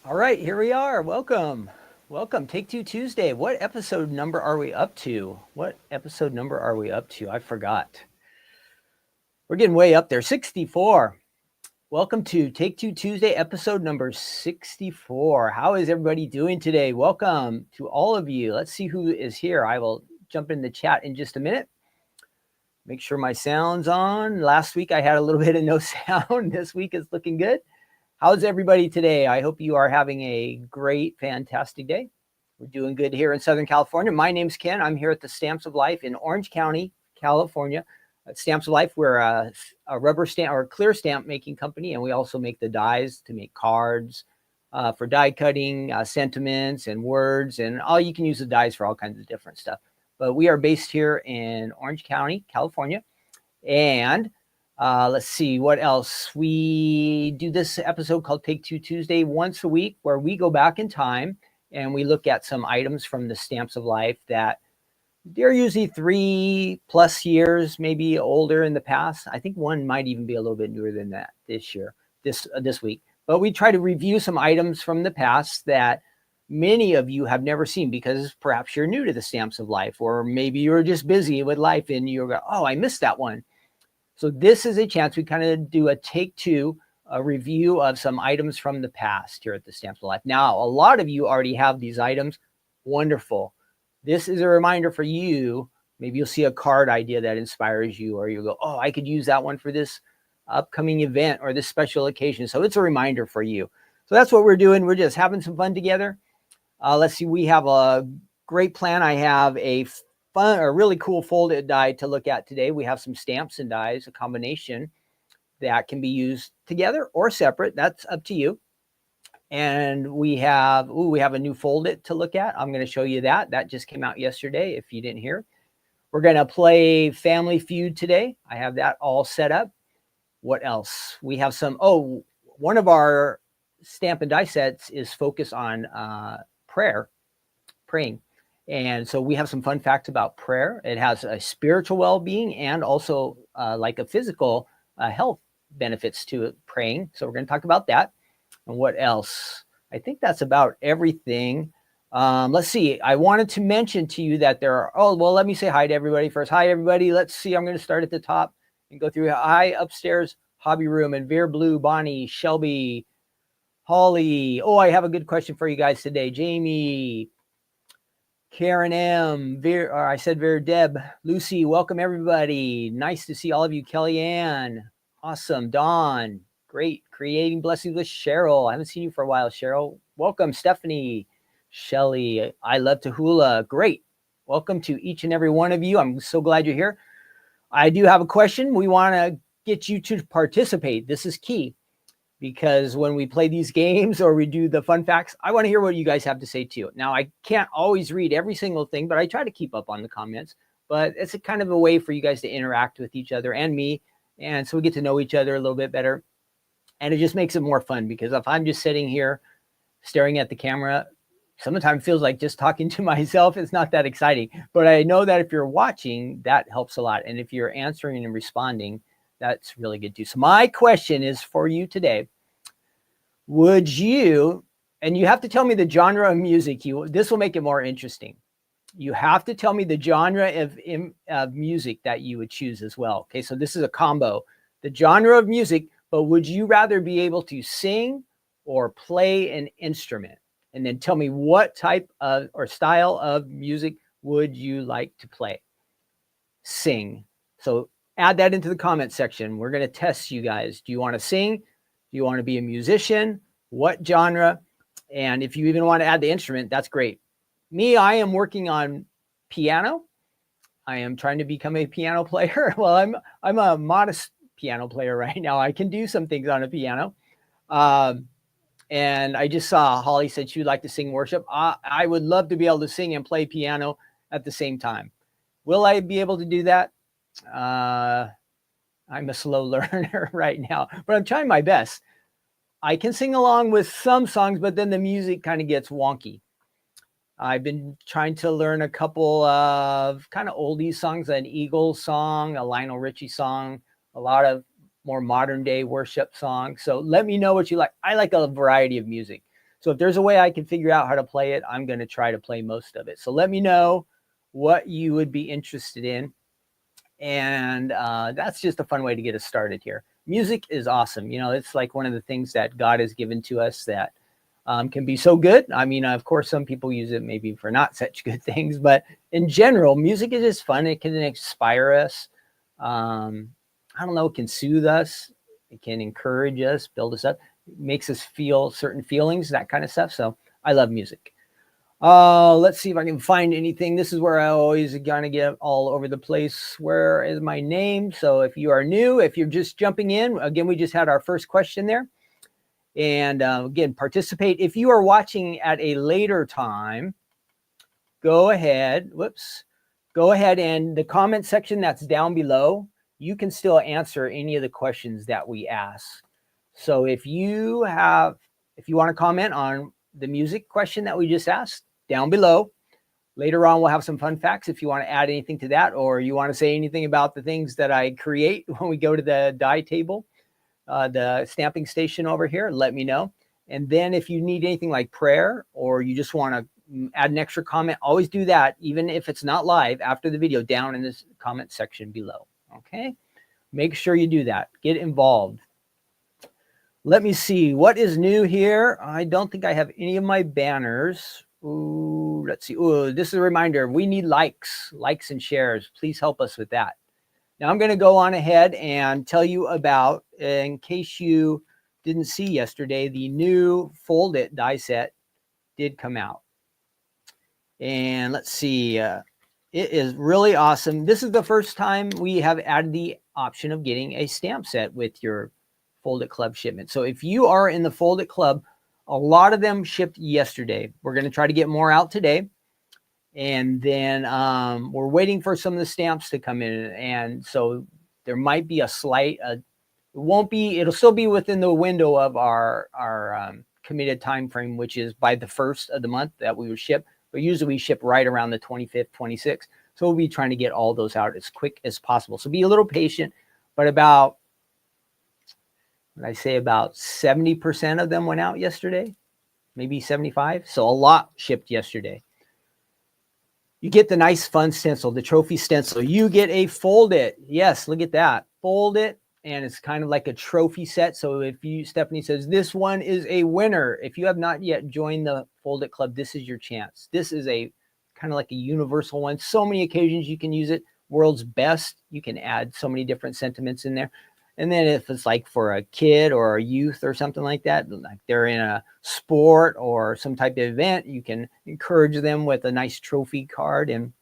All right, here we are. Welcome. Welcome. Take Two Tuesday. What episode number are we up to? I forgot. We're getting way up there. 64. Welcome to Take Two Tuesday, episode number 64. How is everybody doing today? Welcome to all of you. Let's see who is here. I will jump in the chat in just a minute. Make sure my sound's on. Last week I had a little bit of no sound. This week is looking good. How's everybody today? I hope you are having a great, fantastic day. We're doing good here in Southern California. My name's Ken. I'm here at the Stamps of Life in Orange County, California. At Stamps of Life, we're a rubber stamp or clear stamp making company, and we also make the dies to make cards for die cutting, sentiments and words, and you can use the dies for all kinds of different stuff. But we are based here in Orange County, California, and let's see what else. We do this episode called Take Two Tuesday once a week, where we go back in time and we look at some items from the Stamps of Life that they're usually 3+ years, maybe older in the past. I think one might even be a little bit newer than that this week. But we try to review some items from the past that many of you have never seen because perhaps you're new to the Stamps of Life, or maybe you're just busy with life and you're going, oh, I missed that one. So this is a chance we kind of do a take two, a review of some items from the past here at the Stamps of Life. Now, a lot of you already have these items. Wonderful. This is a reminder for you. Maybe you'll see a card idea that inspires you, or you'll go, oh, I could use that one for this upcoming event or this special occasion. So it's a reminder for you. So that's what we're doing. We're just having some fun together. Let's see. We have a great plan. I have a really cool folded die to look at today. We have some stamps and dies, a combination that can be used together or separate. That's up to you. And we have a new folded to look at. I'm going to show you that. That just came out yesterday if you didn't hear. We're going to play Family Feud today. I have that all set up. What else? We have one of our stamp and die sets is focused on praying. And so we have some fun facts about prayer. It has a spiritual well-being and also like a physical health benefits to praying. So we're going to talk about that. And what else? I think that's about everything. Let's see. I wanted to mention to you that let me say hi to everybody first. Hi, everybody. Let's see. I'm going to start at the top and go through. Hi, upstairs, Hobby Room, and Veer Blue, Bonnie, Shelby, Holly. Oh, I have a good question for you guys today. Jamie, Karen M, Veer Deb, Lucy, welcome everybody. Nice to see all of you. Kellyanne, awesome. Dawn, great. Creating Blessings with Cheryl. I haven't seen you for a while, Cheryl. Welcome, Stephanie, Shelly. I love to hula. Great. Welcome to each and every one of you. I'm so glad you're here. I do have a question. We want to get you to participate. This is key, because when we play these games or we do the fun facts, I want to hear what you guys have to say too. Now, I can't always read every single thing, but I try to keep up on the comments. But it's a kind of a way for you guys to interact with each other and me. And so we get to know each other a little bit better. And it just makes it more fun, because if I'm just sitting here staring at the camera, sometimes it feels like just talking to myself. It's not that exciting. But I know that if you're watching, that helps a lot. And if you're answering and responding, that's really good too. So my question is for you today. Would you, and you have to tell me the genre of music, this will make it more interesting. You have to tell me the genre of music that you would choose as well. Okay, so this is a combo. The genre of music, but would you rather be able to sing or play an instrument? And then tell me what type of or style of music would you like to play? Sing. So add that into the comment section. We're going to test you guys. Do you want to sing? Do you want to be a musician? What genre? And if you even want to add the instrument, that's great. Me, I am working on piano. I am trying to become a piano player. Well, I'm a modest piano player right now. I can do some things on a piano. And I just saw Holly said she would like to sing worship. I would love to be able to sing and play piano at the same time. Will I be able to do that? I'm a slow learner right now, but I'm trying my best. I can sing along with some songs, but then the music kind of gets wonky. I've been trying to learn a couple of kind of oldie songs, an Eagles song, a Lionel Richie song, a lot of more modern day worship songs. So let me know what you like. I like a variety of music. So if there's a way I can figure out how to play it, I'm going to try to play most of it. So let me know what you would be interested in. And that's just a fun way to get us started here. Music is awesome. You know, it's like one of the things that God has given to us that can be so good. I mean, of course, some people use it maybe for not such good things, but in general, music is just fun. It can inspire us. I don't know, it can soothe us. It can encourage us, build us up. It makes us feel certain feelings, that kind of stuff. So I love music. Let's see if I can find anything. This is where I always gonna get all over the place. Where is my name? So if you are new, if you're just jumping in, again, we just had our first question there. And again, participate. If you are watching at a later time, go ahead. Go ahead, and the comment section that's down below, you can still answer any of the questions that we ask. So if you want to comment on the music question that we just asked, down below. Later on, we'll have some fun facts if you want to add anything to that, or you want to say anything about the things that I create when we go to the die table, the stamping station over here, let me know. And then if you need anything like prayer, or you just want to add an extra comment, always do that, even if it's not live, after the video, down in this comment section below. Okay, make sure you do that. Get involved. Let me see what is new here. I don't think I have any of my banners. Ooh, let's see. Ooh, this is a reminder. We need likes and shares. Please help us with that. Now I'm going to go on ahead and tell you about, in case you didn't see yesterday, the new Fold It die set did come out. And let's see, it is really awesome. This is the first time we have added the option of getting a stamp set with your Fold It Club shipment. So if you are in the Fold It Club, a lot of them shipped yesterday. We're going to try to get more out today. And then we're waiting for some of the stamps to come in. And so there might be a slight, it'll still be within the window of our committed time frame, which is by the 1st of the month that we would ship. But usually we ship right around the 25th, 26th. So we'll be trying to get all those out as quick as possible. So be a little patient, but about 70% of them went out yesterday, maybe 75. So a lot shipped yesterday. You get the nice fun stencil, the trophy stencil. You get a Fold It. Yes, look at that. Fold It. And it's kind of like a trophy set. So if Stephanie says, this one is a winner. If you have not yet joined the Fold It Club, this is your chance. This is a kind of like a universal one. So many occasions you can use it. World's best. You can add so many different sentiments in there. And then if it's like for a kid or a youth or something like that, like they're in a sport or some type of event, you can encourage them with a nice trophy card and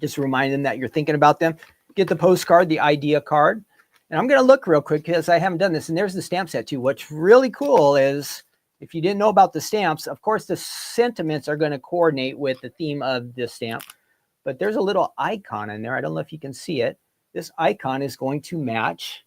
just remind them that you're thinking about them. Get the postcard, the idea card. And I'm going to look real quick because I haven't done this. And there's the stamp set too. What's really cool is, if you didn't know about the stamps, of course, the sentiments are going to coordinate with the theme of the stamp. But there's a little icon in there. I don't know if you can see it. This icon is going to match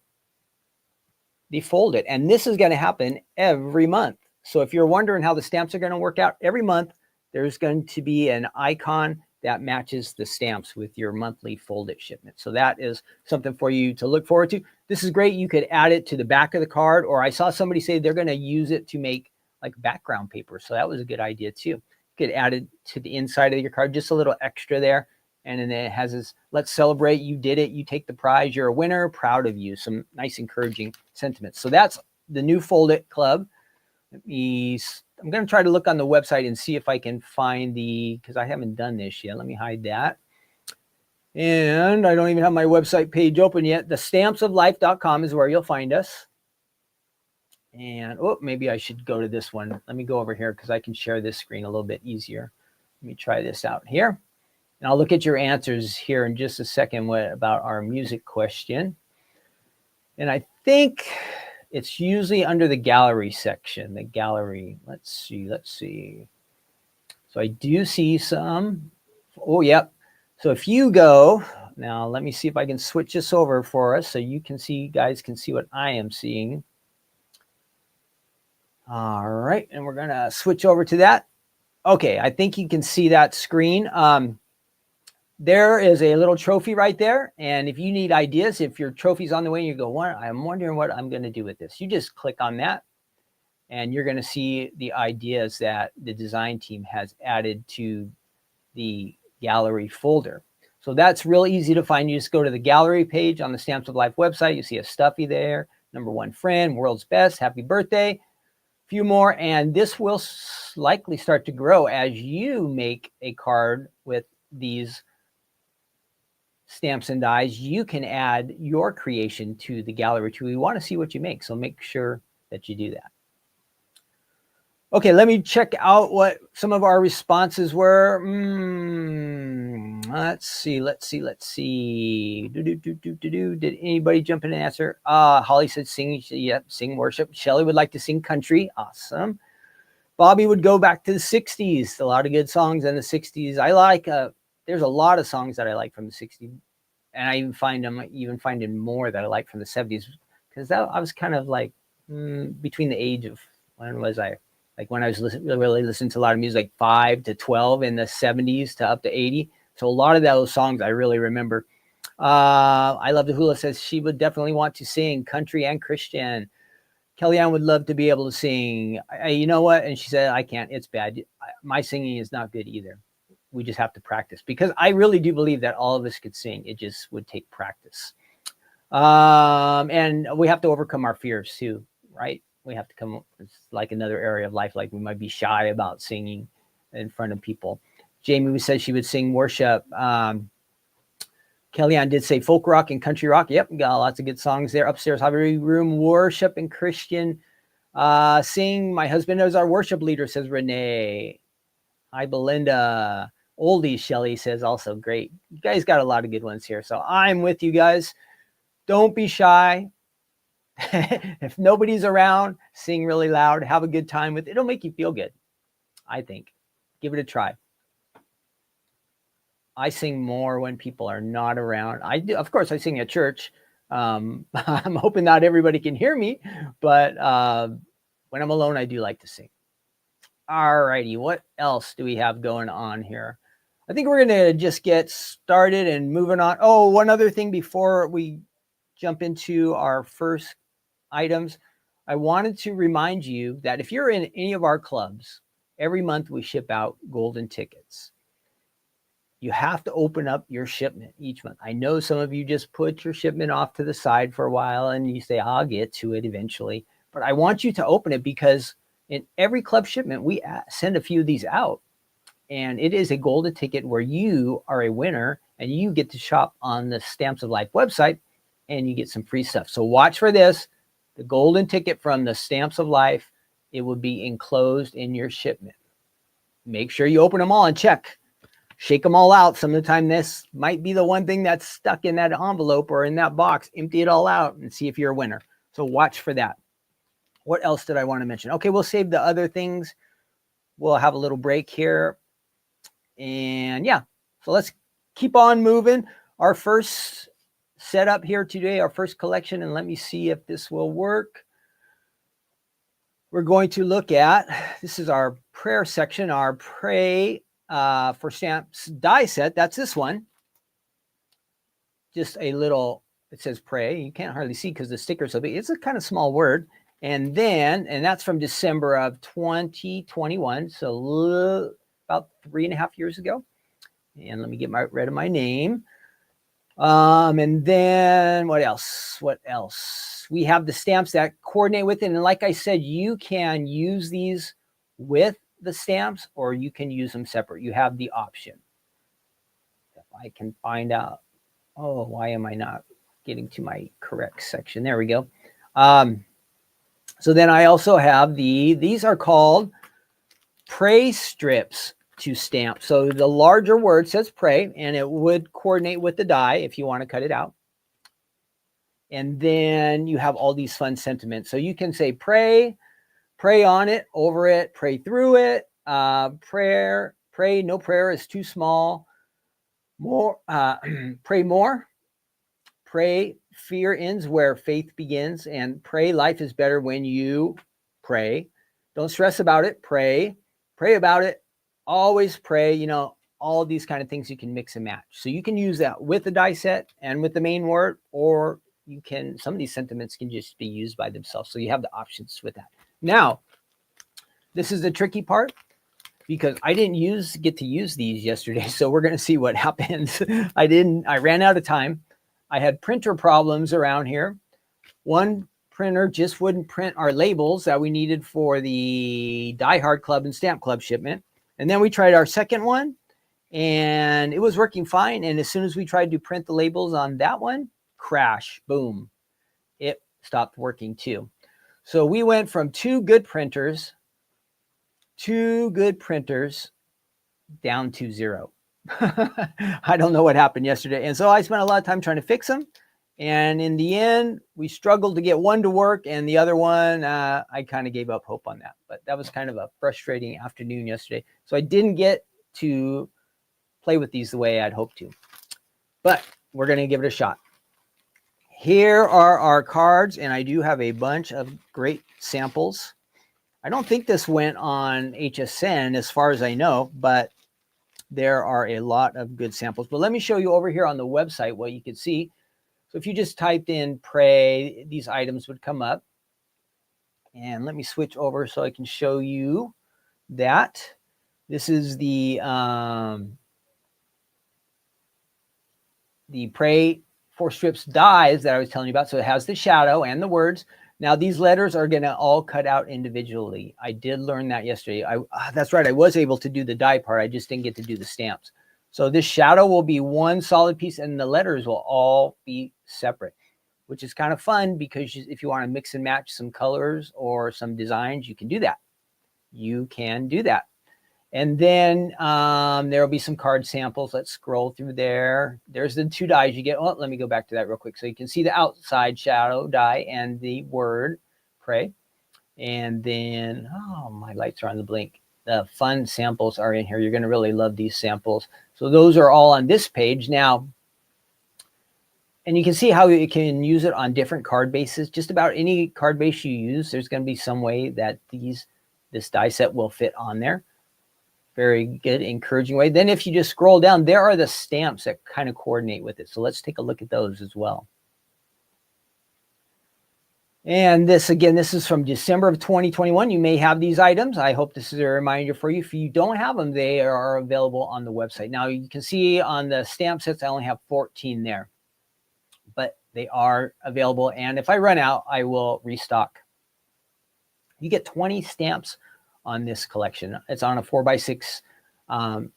the Fold It. And this is going to happen every month. So if you're wondering how the stamps are going to work out, every month there's going to be an icon that matches the stamps with your monthly Fold It shipment. So that is something for you to look forward to. This is great. You could add it to the back of the card, or I saw somebody say they're going to use it to make like background paper. So that was a good idea too. You could add it to the inside of your card, just a little extra there. And then it has this, let's celebrate, you did it, you take the prize, you're a winner, proud of you. Some nice encouraging sentiments. So that's the new Fold It Club. I'm going to try to look on the website and see if I can find because I haven't done this yet. Let me hide that. And I don't even have my website page open yet. The stampsoflife.com is where you'll find us. And maybe I should go to this one. Let me go over here because I can share this screen a little bit easier. Let me try this out here. And I'll look at your answers here in just a second about our music question. And I think it's usually under the gallery section, the gallery. Let's see. So I do see some. Oh, yep. So if you go, now let me see if I can switch this over for us so you guys can see what I am seeing. All right. And we're going to switch over to that. Okay. I think you can see that screen. There is a little trophy right there. And if you need ideas, if your trophy's on the way and you go, I'm wondering what I'm going to do with this, you just click on that and you're going to see the ideas that the design team has added to the gallery folder. So that's real easy to find. You just go to the gallery page on the Stamps of Life website. You see a stuffy there, number one friend, world's best, happy birthday, a few more. And this will likely start to grow as you make a card with these stamps and dies. You can add your creation to the gallery too. We want to see what you make, so make sure that you do that. Okay, let me check out what some of our responses were. Let's see. Did anybody jump in and answer? Holly said sing. Yep, sing worship. Shelly would like to sing country. Awesome. Bobby would go back to the 60s. A lot of good songs in the 60s. I like, there's a lot of songs that I like from the 60s. And I even find more that I like from the 70s. Because I was kind of like between the age of, when was I? Like when I was really listening to a lot of music, like 5 to 12 in the 70s to up to 80. So a lot of those songs I really remember. I Love the Hula says she would definitely want to sing country and Christian. Kellyanne would love to be able to sing. You know what? And she said, I can't. It's bad. My singing is not good either. We just have to practice, because I really do believe that all of us could sing. It just would take practice. And we have to overcome our fears too, right? We have to come, it's like another area of life, like we might be shy about singing in front of people. Jamie said she would sing worship. Kellyanne did say folk rock and country rock. Yep, got lots of good songs there. Upstairs hobby room, worship and Christian. Sing. My husband is our worship leader, says Renee. Hi, Belinda. Oldies, Shelly says also great. You guys got a lot of good ones here. So I'm with you guys. Don't be shy. If nobody's around, sing really loud. Have a good time with it. It'll make you feel good, I think. Give it a try. I sing more when people are not around. I do, of course, I sing at church. I'm hoping not everybody can hear me, but when I'm alone, I do like to sing. All righty, what else do we have going on here? I think we're going to just get started and moving on. Oh, one other thing before we jump into our first items. I wanted to remind you that if you're in any of our clubs, every month we ship out golden tickets. You have to open up your shipment each month. I know some of you just put your shipment off to the side for a while and you say, I'll get to it eventually. But I want you to open it, because in every club shipment, we send a few of these out. And it is a golden ticket where you are a winner and you get to shop on the Stamps of Life website and you get some free stuff. So watch for this. The golden ticket from the Stamps of Life, it will be enclosed in your shipment. Make sure you open them all and check. Shake them all out. Some of the time, this might be the one thing that's stuck in that envelope or in that box. Empty it all out and see if you're a winner. So watch for that. What else did I want to mention? Okay, we'll save the other things. We'll have a little break here. And yeah, so let's keep on moving. Our first setup here today, our first collection, and let me see if this will work. We're going to look at, this is our prayer section, our pray for stamps die set. That's this one. Just a little, it says pray. You can't hardly see because the sticker's so big. It's a kind of small word. And that's from December of 2021. So about 3.5 years ago. And let me get rid of my name. And then what else? We have the stamps that coordinate with it. And like I said, you can use these with the stamps or you can use them separate. You have the option. If I can find out, why am I not getting to my correct section? There we go. So then I also have these are called pray strips to stamp. So the larger word says pray, and it would coordinate with the die if you want to cut it out. And then you have all these fun sentiments. So you can say pray on it, over it, pray through it, pray, no prayer is too small, more, pray more, pray fear ends where faith begins, and pray life is better when you pray. Don't stress about it, pray about it, always pray, all these kind of things you can mix and match. So you can use that with the die set and with the main word, or some of these sentiments can just be used by themselves. So you have the options with that. Now, This is the tricky part because I didn't get to use these yesterday. So we're going to see what happens. I ran out of time. I had printer problems around here. One printer just wouldn't print our labels that we needed for the Die Hard Club and Stamp Club shipment. And then we tried our second one and it was working fine. And as soon as we tried to print the labels on that one, crash, boom, it stopped working too. So we went from two good printers down to zero. I don't know what happened yesterday. And so I spent a lot of time trying to fix them. And in the end, we struggled to get one to work, and the other one, I kind of gave up hope on that. But that was kind of a frustrating afternoon yesterday. So I didn't get to play with these the way I'd hoped to. But we're going to give it a shot. Here are our cards, and I do have a bunch of great samples. I don't think this went on HSN as far as I know, but there are a lot of good samples. But let me show you over here on the website what you can see. So if you just typed in pray, these items would come up. And let me switch over so I can show you that. This is the pray 4 strips dies that I was telling you about. So it has the shadow and the words. Now these letters are going to all cut out individually. I did learn that yesterday. That's right. I was able to do the die part. I just didn't get to do the stamps. So this shadow will be one solid piece and the letters will all be separate, which is kind of fun because if you want to mix and match some colors or some designs, you can do that. You can do that. And then there will be some card samples. Let's scroll through there. There's the 2 dies you get. Oh, let me go back to that real quick. So you can see the outside shadow die and the word pray. And then, oh, my lights are on the blink. The fun samples are in here. You're going to really love these samples. So those are all on this page now. And you can see how you can use it on different card bases. Just about any card base you use, there's going to be some way that this die set will fit on there. Very good, encouraging way. Then if you just scroll down, there are the stamps that kind of coordinate with it. So let's take a look at those as well. And this is from December of 2021. You may have these items. I hope this is a reminder for you. If you don't have them, they are available on the website. Now you can see on the stamp sets, I only have 14 there, but they are available. And if I run out, I will restock. You get 20 stamps on this collection. It's on a 4x6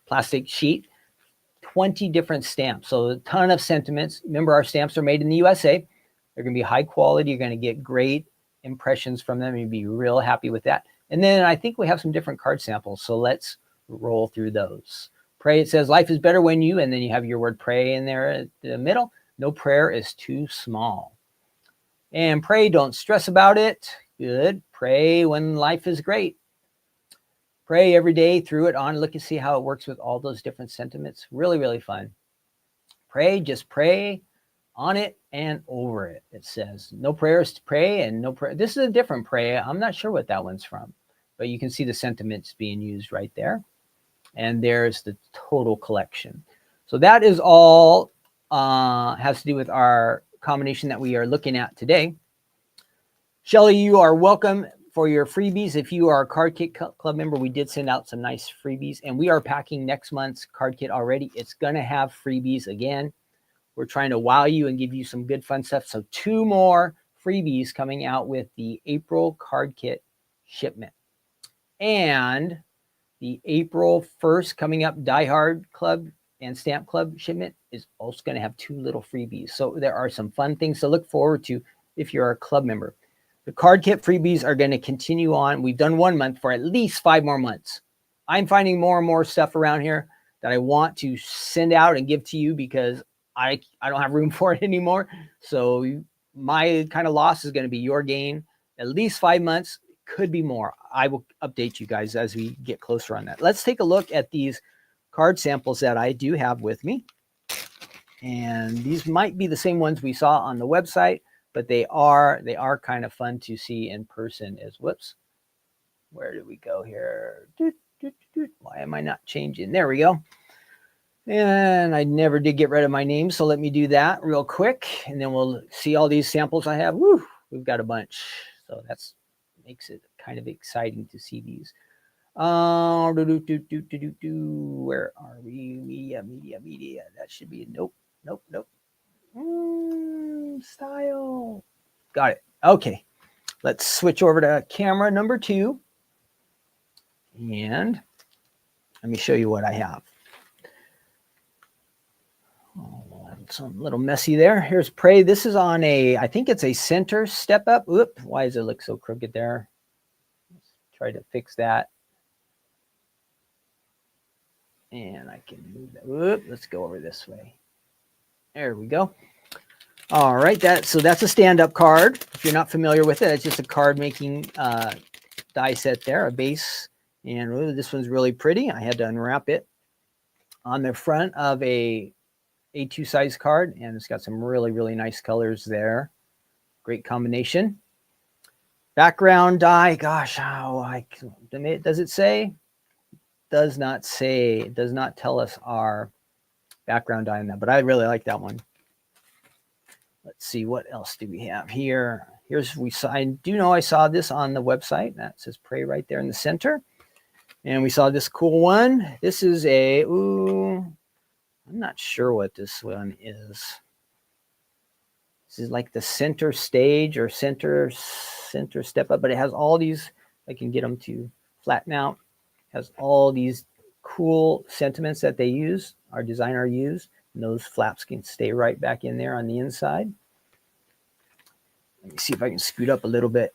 plastic sheet, 20 different stamps. So a ton of sentiments. Remember, our stamps are made in the USA. They're going to be high quality. You're going to get great impressions from them. You'll be real happy with that. And then I think we have some different card samples. So let's roll through those. Pray, it says, life is better when you, and then you have your word pray in there at the middle. No prayer is too small. And pray, don't stress about it. Good. Pray when life is great. Pray every day through it on. Look and see how it works with all those different sentiments. Really, really fun. Pray, just pray on it and over it. It says no prayers to pray and no prayer. This is a different pray. I'm not sure what that one's from, but you can see the sentiments being used right there. And there's the total collection. So that is all has to do with our combination that we are looking at today. Shelly, you are welcome for your freebies. If you are a Card Kit Club member, we did send out some nice freebies, and we are packing next month's Card Kit already. It's going to have freebies again. We're trying to wow you and give you some good fun stuff. So 2 more freebies coming out with the April Card Kit shipment. And the April 1st coming up Die Hard Club and Stamp Club shipment is also going to have 2 little freebies. So there are some fun things to look forward to if you're a club member. The Card Kit freebies are going to continue on. We've done 1 month for at least 5 more months. I'm finding more and more stuff around here that I want to send out and give to you because I don't have room for it anymore. So my kind of loss is going to be your gain. At least 5 months, could be more. I will update you guys as we get closer on that. Let's take a look at these card samples that I do have with me. And these might be the same ones we saw on the website, but they are kind of fun to see in person as whoops. Where did we go here? Why am I not changing? There we go. And I never did get rid of my name, so let me do that real quick, and then we'll see all these samples I have. Woo, we've got a bunch. So that's makes it kind of exciting to see these. Where are we? Media. That should be nope. Style. Got it. Okay. Let's switch over to camera number 2. And let me show you what I have. Oh, it's a little messy there. Here's pray. This is on I think it's a center step up. Oop, why does it look so crooked there? Let's try to fix that. And I can move that. Oop, let's go over this way. There we go. All right, so that's a stand-up card. If you're not familiar with it, it's just a card making die set there, a base. And this one's really pretty. I had to unwrap it on the front of a A2 size card, and it's got some really, really nice colors there. Great combination. Background die. Gosh, does it say? Does not say. It does not tell us our background die in that, but I really like that one. Let's see, what else do we have here? I do know I saw this on the website. That says pray right there in the center. And we saw this cool one. This is I'm not sure what this one is. This is like the center stage or center step up, but it has all these, I can get them to flatten out. It has all these cool sentiments that our designer used. And those flaps can stay right back in there on the inside. Let me see if I can scoot up a little bit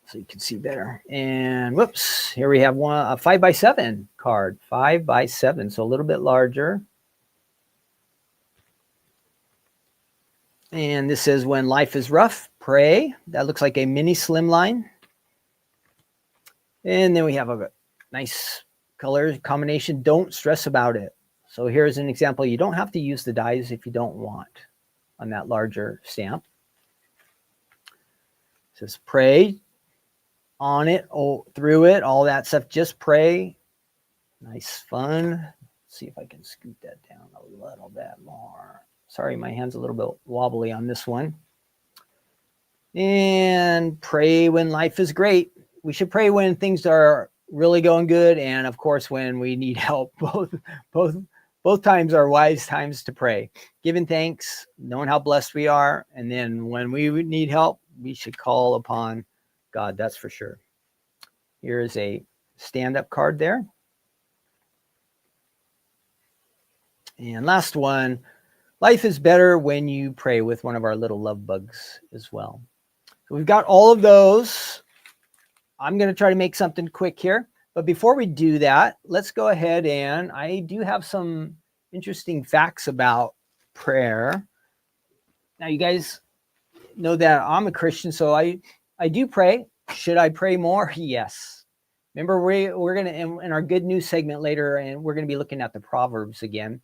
so you can see better. And whoops, here we have a 5x7 card, 5x7, so a little bit larger. And this says, when life is rough, pray. That looks like a mini Slimline. And then we have a nice color combination. Don't stress about it. So here's an example. You don't have to use the dies if you don't want on that larger stamp. It says pray on it, through it, all that stuff. Just pray. Nice fun. Let's see if I can scoot that down a little bit more. Sorry, my hand's a little bit wobbly on this one. And pray when life is great. We should pray when things are really going good, and of course when we need help. Both times are wise times to pray. Giving thanks, knowing how blessed we are, and then when we need help, we should call upon God, that's for sure. Here's a stand-up card there. And last one, life is better when you pray, with one of our little love bugs as well. So we've got all of those. I'm going to try to make something quick here. But before we do that, let's go ahead, and I do have some interesting facts about prayer. Now, you guys know that I'm a Christian, so I do pray. Should I pray more? Yes. Remember, we're going to, in our good news segment later, and we're going to be looking at the Proverbs again,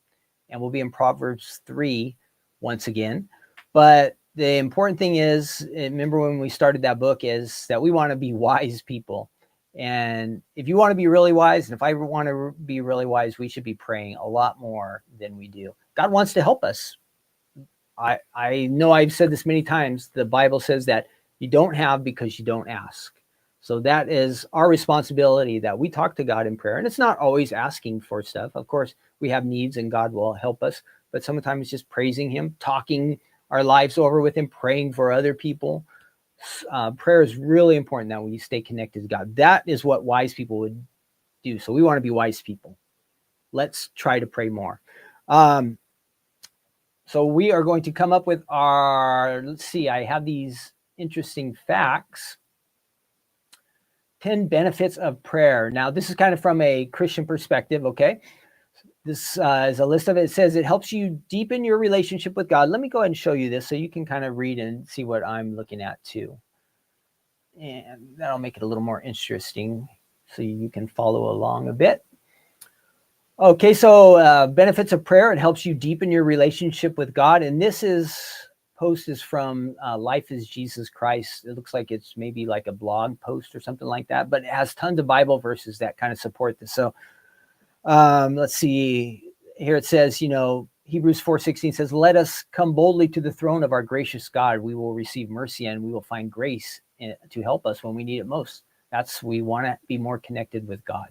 and we'll be in Proverbs 3 once again. But the important thing is, remember when we started that book, is that we want to be wise people. And if you want to be really wise, and if I want to be really wise, we should be praying a lot more than we do. God wants to help us. I know I've said this many times. The Bible says that you don't have because you don't ask. So that is our responsibility, that we talk to God in prayer. And it's not always asking for stuff. Of course, we have needs and God will help us. But sometimes it's just praising him, talking our lives over with him, praying for other people. Prayer is really important, that when you stay connected to God. That is what wise people would do. So we want to be wise people. Let's try to pray more. So we are going to come up with let's see, I have these interesting facts. 10 benefits of prayer. Now, this is kind of from a Christian perspective, okay? This is a list of it. It says it helps you deepen your relationship with God. Let me go ahead and show you this so you can kind of read and see what I'm looking at too. And that'll make it a little more interesting so you can follow along a bit. Okay, so benefits of prayer. It helps you deepen your relationship with God. And this post is from Life is Jesus Christ. It looks like it's maybe like a blog post or something like that, but it has tons of Bible verses that kind of support this. So let's see. Here it says, Hebrews 4:16 says, let us come boldly to the throne of our gracious God. We will receive mercy and we will find grace to help us when we need it most. We want to be more connected with God.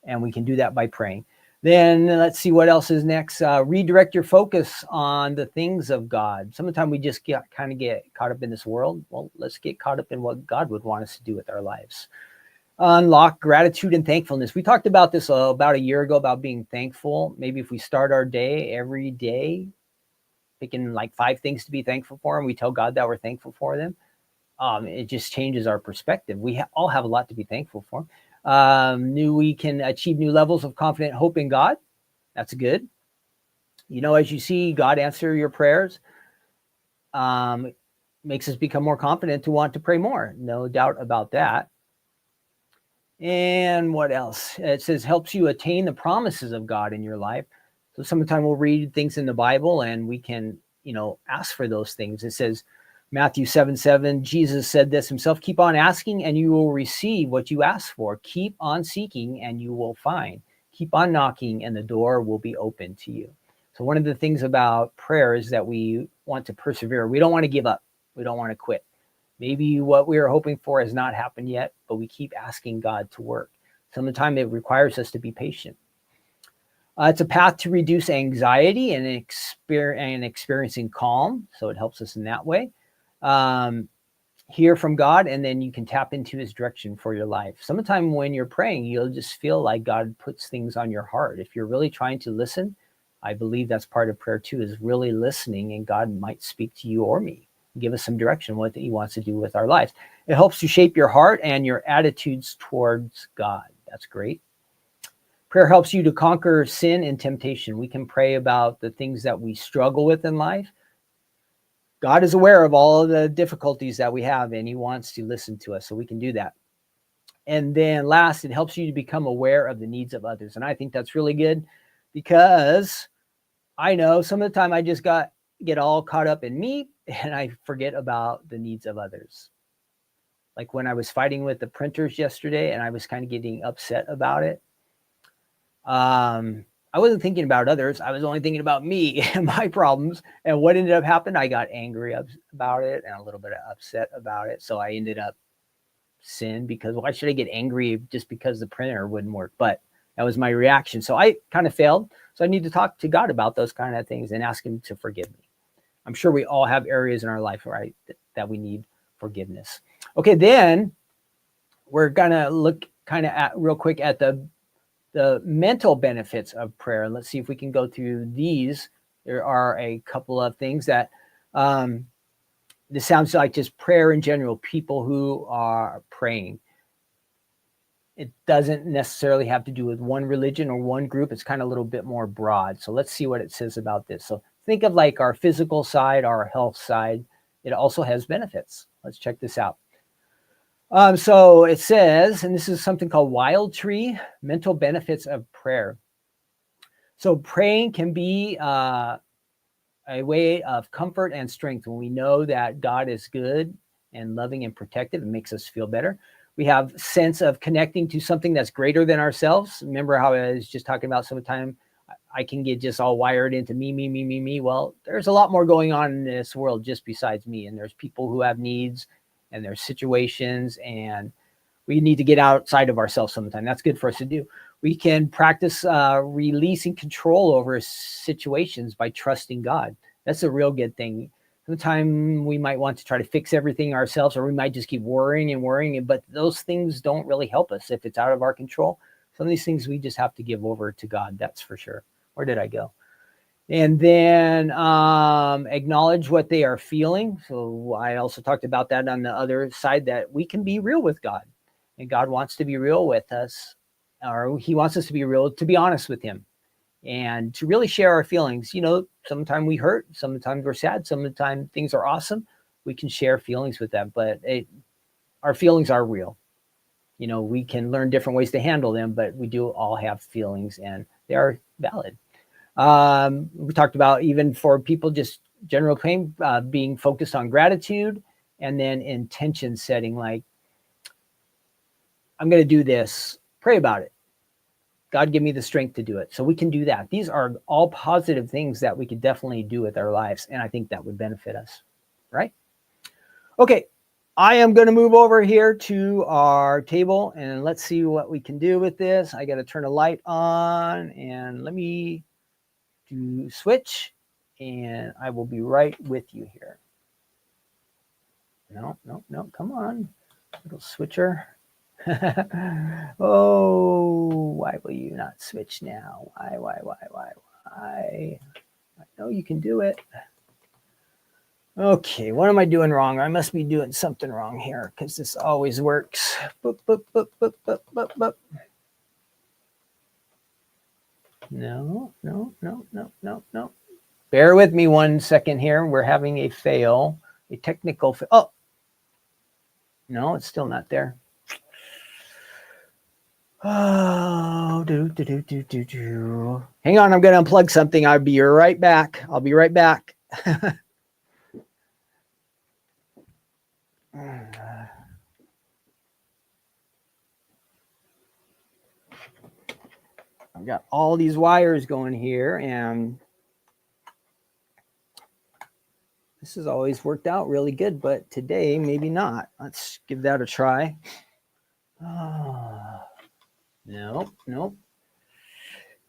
And we can do that by praying. Then let's see what else is next. Redirect your focus on the things of God. Sometimes we just get caught up in this world. Well, let's get caught up in what God would want us to do with our lives. Unlock gratitude and thankfulness. We talked about this about a year ago about being thankful. Maybe if we start our day every day picking like 5 things to be thankful for, and we tell God that we're thankful for them, it just changes our perspective. We all have a lot to be thankful for. We can achieve new levels of confident hope in God. That's good. As you see God answer your prayers, makes us become more confident to want to pray more. No doubt about that. And what else? It says helps you attain the promises of God in your life. So sometimes we'll read things in the Bible and we can, ask for those things. It says, Matthew 7:7, Jesus said this himself, keep on asking and you will receive what you ask for. Keep on seeking and you will find. Keep on knocking and the door will be open to you. So one of the things about prayer is that we want to persevere. We don't want to give up. We don't want to quit. Maybe what we are hoping for has not happened yet, but we keep asking God to work. Sometimes it requires us to be patient. It's a path to reduce anxiety and experiencing calm. So it helps us in that way. Hear from God, and then you can tap into his direction for your life. Sometimes when you're praying, you'll just feel like God puts things on your heart. If you're really trying to listen, I believe that's part of prayer too, is really listening, and God might speak to you or me, give us some direction what he wants to do with our lives. It helps to shape your heart and your attitudes towards God. That's great. Prayer helps you to conquer sin and temptation. We can pray about the things that we struggle with in life. God is aware of all of the difficulties that we have, and he wants to listen to us, so we can do that. And then last, it helps you to become aware of the needs of others. And I think that's really good, because I know some of the time I just get all caught up in me and I forget about the needs of others. Like when I was fighting with the printers yesterday and I was kind of getting upset about it. I wasn't thinking about others. I was only thinking about me and my problems. And what ended up happening, I got angry about it and a little bit upset about it. So I ended up sin, because why should I get angry just because the printer wouldn't work? But that was my reaction. So I kind of failed. So I need to talk to God about those kind of things and ask him to forgive me. I'm sure we all have areas in our life, right, that we need forgiveness. Okay, then we're going to look kind of at real quick at the mental benefits of prayer. Let's see if we can go through these. There are a couple of things that this sounds like just prayer in general, people who are praying. It doesn't necessarily have to do with one religion or one group. It's kind of a little bit more broad. So let's see what it says about this. So think of like our physical side, our health side. It also has benefits. Let's check this out. So it says, and this is something called Wild Tree, mental benefits of prayer. So praying can be a way of comfort and strength. When we know that God is good and loving and protective, it makes us feel better. We have sense of connecting to something that's greater than ourselves. Remember how I was just talking about sometimes I can get just all wired into me. Well, there's a lot more going on in this world just besides me. And there's people who have needs, and there's situations, and we need to get outside of ourselves sometimes. That's good for us to do. We can practice releasing control over situations by trusting God. That's a real good thing. Sometimes we might want to try to fix everything ourselves, or we might just keep worrying, but those things don't really help us if it's out of our control. Some of these things we just have to give over to God, that's for sure. Where did I go? And then acknowledge what they are feeling. So I also talked about that on the other side, that we can be real with God. And God wants to be real with us, or he wants us to be real, to be honest with him, and to really share our feelings. Sometimes we hurt, sometimes we're sad, sometimes things are awesome. We can share feelings with them, but our feelings are real. We can learn different ways to handle them, but we do all have feelings and they are valid. We talked about, even for people, just general pain, being focused on gratitude, and then intention setting, like, I'm going to do this, pray about it. God, give me the strength to do it. So we can do that. These are all positive things that we could definitely do with our lives. And I think that would benefit us, right? Okay. I am going to move over here to our table and let's see what we can do with this. I got to turn a light on and let me do switch and I will be right with you here. No, come on, little switcher. Oh, why will you not switch now? Why? I know you can do it. Okay, what am I doing wrong? I must be doing something wrong here because this always works. Boop, boop, boop, boop, boop, boop, boop. No. Bear with me 1 second here. We're having a fail, a technical fail. Oh, no, it's still not there. Oh, do. Hang on, I'm going to unplug something. I'll be right back. I've got all these wires going here, and this has always worked out really good, but today maybe not. Let's give that a try. Nope.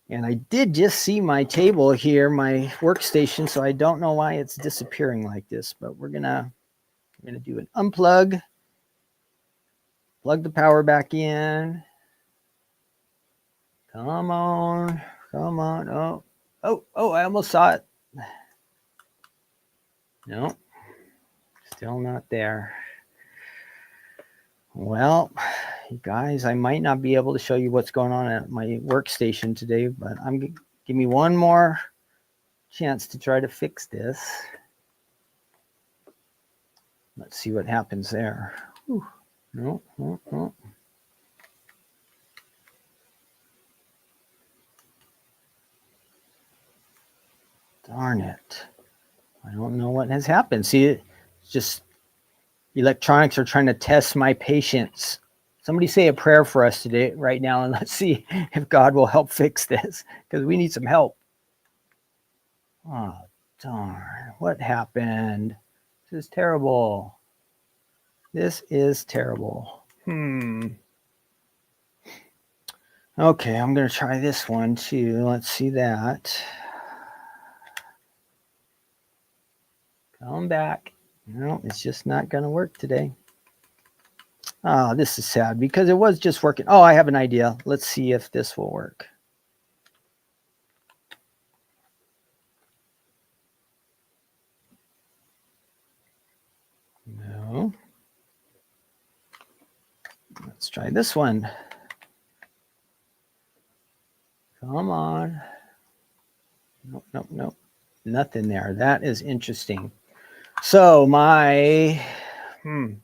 And I did just see my table here, my workstation, so I don't know why it's disappearing like this, but we're gonna do an unplug, plug the power back in. Come on. Oh, I almost saw it. No, still not there. Well, you guys, I might not be able to show you what's going on at my workstation today, but give me one more chance to try to fix this. Let's see what happens there. Whew. No. Darn it. I don't know what has happened. See, it's just electronics are trying to test my patience. Somebody say a prayer for us today, right now, and let's see if God will help fix this, because we need some help. Oh, darn. What happened? This is terrible. Okay, I'm going to try this one too. Let's see that. Come back. No, it's just not going to work today. Oh, this is sad because it was just working. Oh, I have an idea. Let's see if this will work. No. Let's try this one. Come on. Nope. Nothing there. That is interesting. So my I'm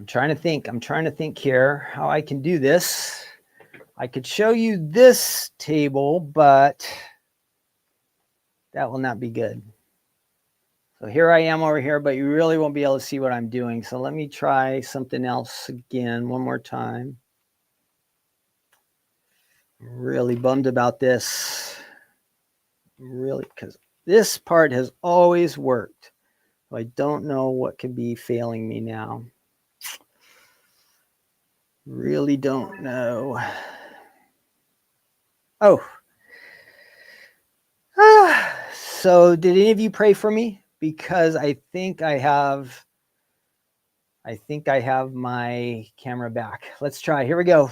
trying to think here how I can do this. I could show you this table, but that will not be good. So here I am over here, but you really won't be able to see what I'm doing. So let me try something else again one more time. I'm really bummed about this. Really, because this part has always worked. I don't know what could be failing me now. Really don't know. Oh. So did any of you pray for me? Because I think I have my camera back. Let's try. Here we go.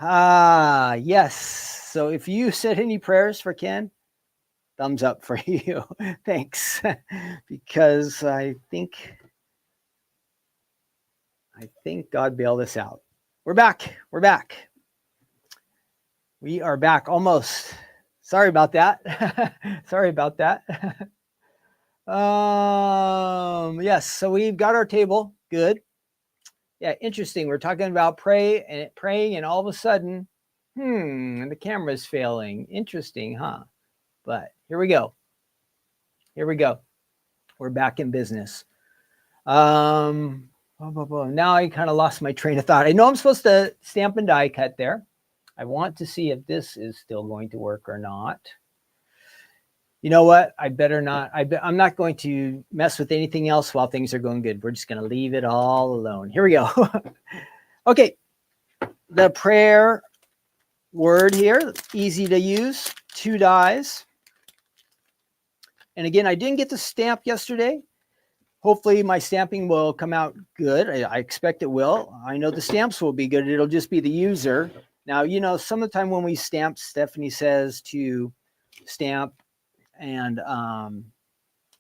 Yes. So if you said any prayers for Ken, thumbs up for you. Thanks. Because I think God bailed us out. We're back. We are back almost. Sorry about that. Yes, so we've got our table. Good. Yeah, interesting. We're talking about praying, and all of a sudden, the camera's failing. Interesting, huh? But here we go. We're back in business. Now I kind of lost my train of thought. I know I'm supposed to stamp and die cut there. I want to see if this is still going to work or not. You know what? I better not. I'm not going to mess with anything else while things are going good. We're just going to leave it all alone. Here we go. Okay. The prayer word here, easy to use, 2 dies. And again, I didn't get the stamp yesterday. Hopefully my stamping will come out good. I expect it will. I know the stamps will be good. It'll just be the user. Now, you know, some of the time when we stamp, Stephanie says to stamp and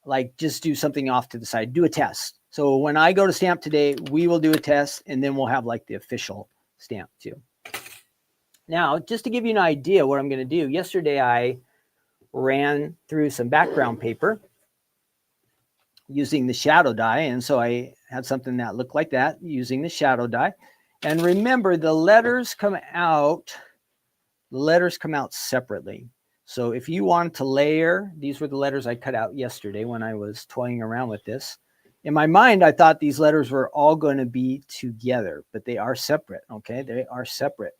like just do something off to the side, do a test. So when I go to stamp today, we will do a test and then we'll have like the official stamp too. Now, just to give you an idea what I'm going to do, yesterday I ran through some background paper using the shadow die. And so I had something that looked like that using the shadow die. And remember, the letters come out separately. So if you want to layer, these were the letters I cut out yesterday when I was toying around with this. In my mind, I thought these letters were all going to be together, but they are separate. Okay, they are separate.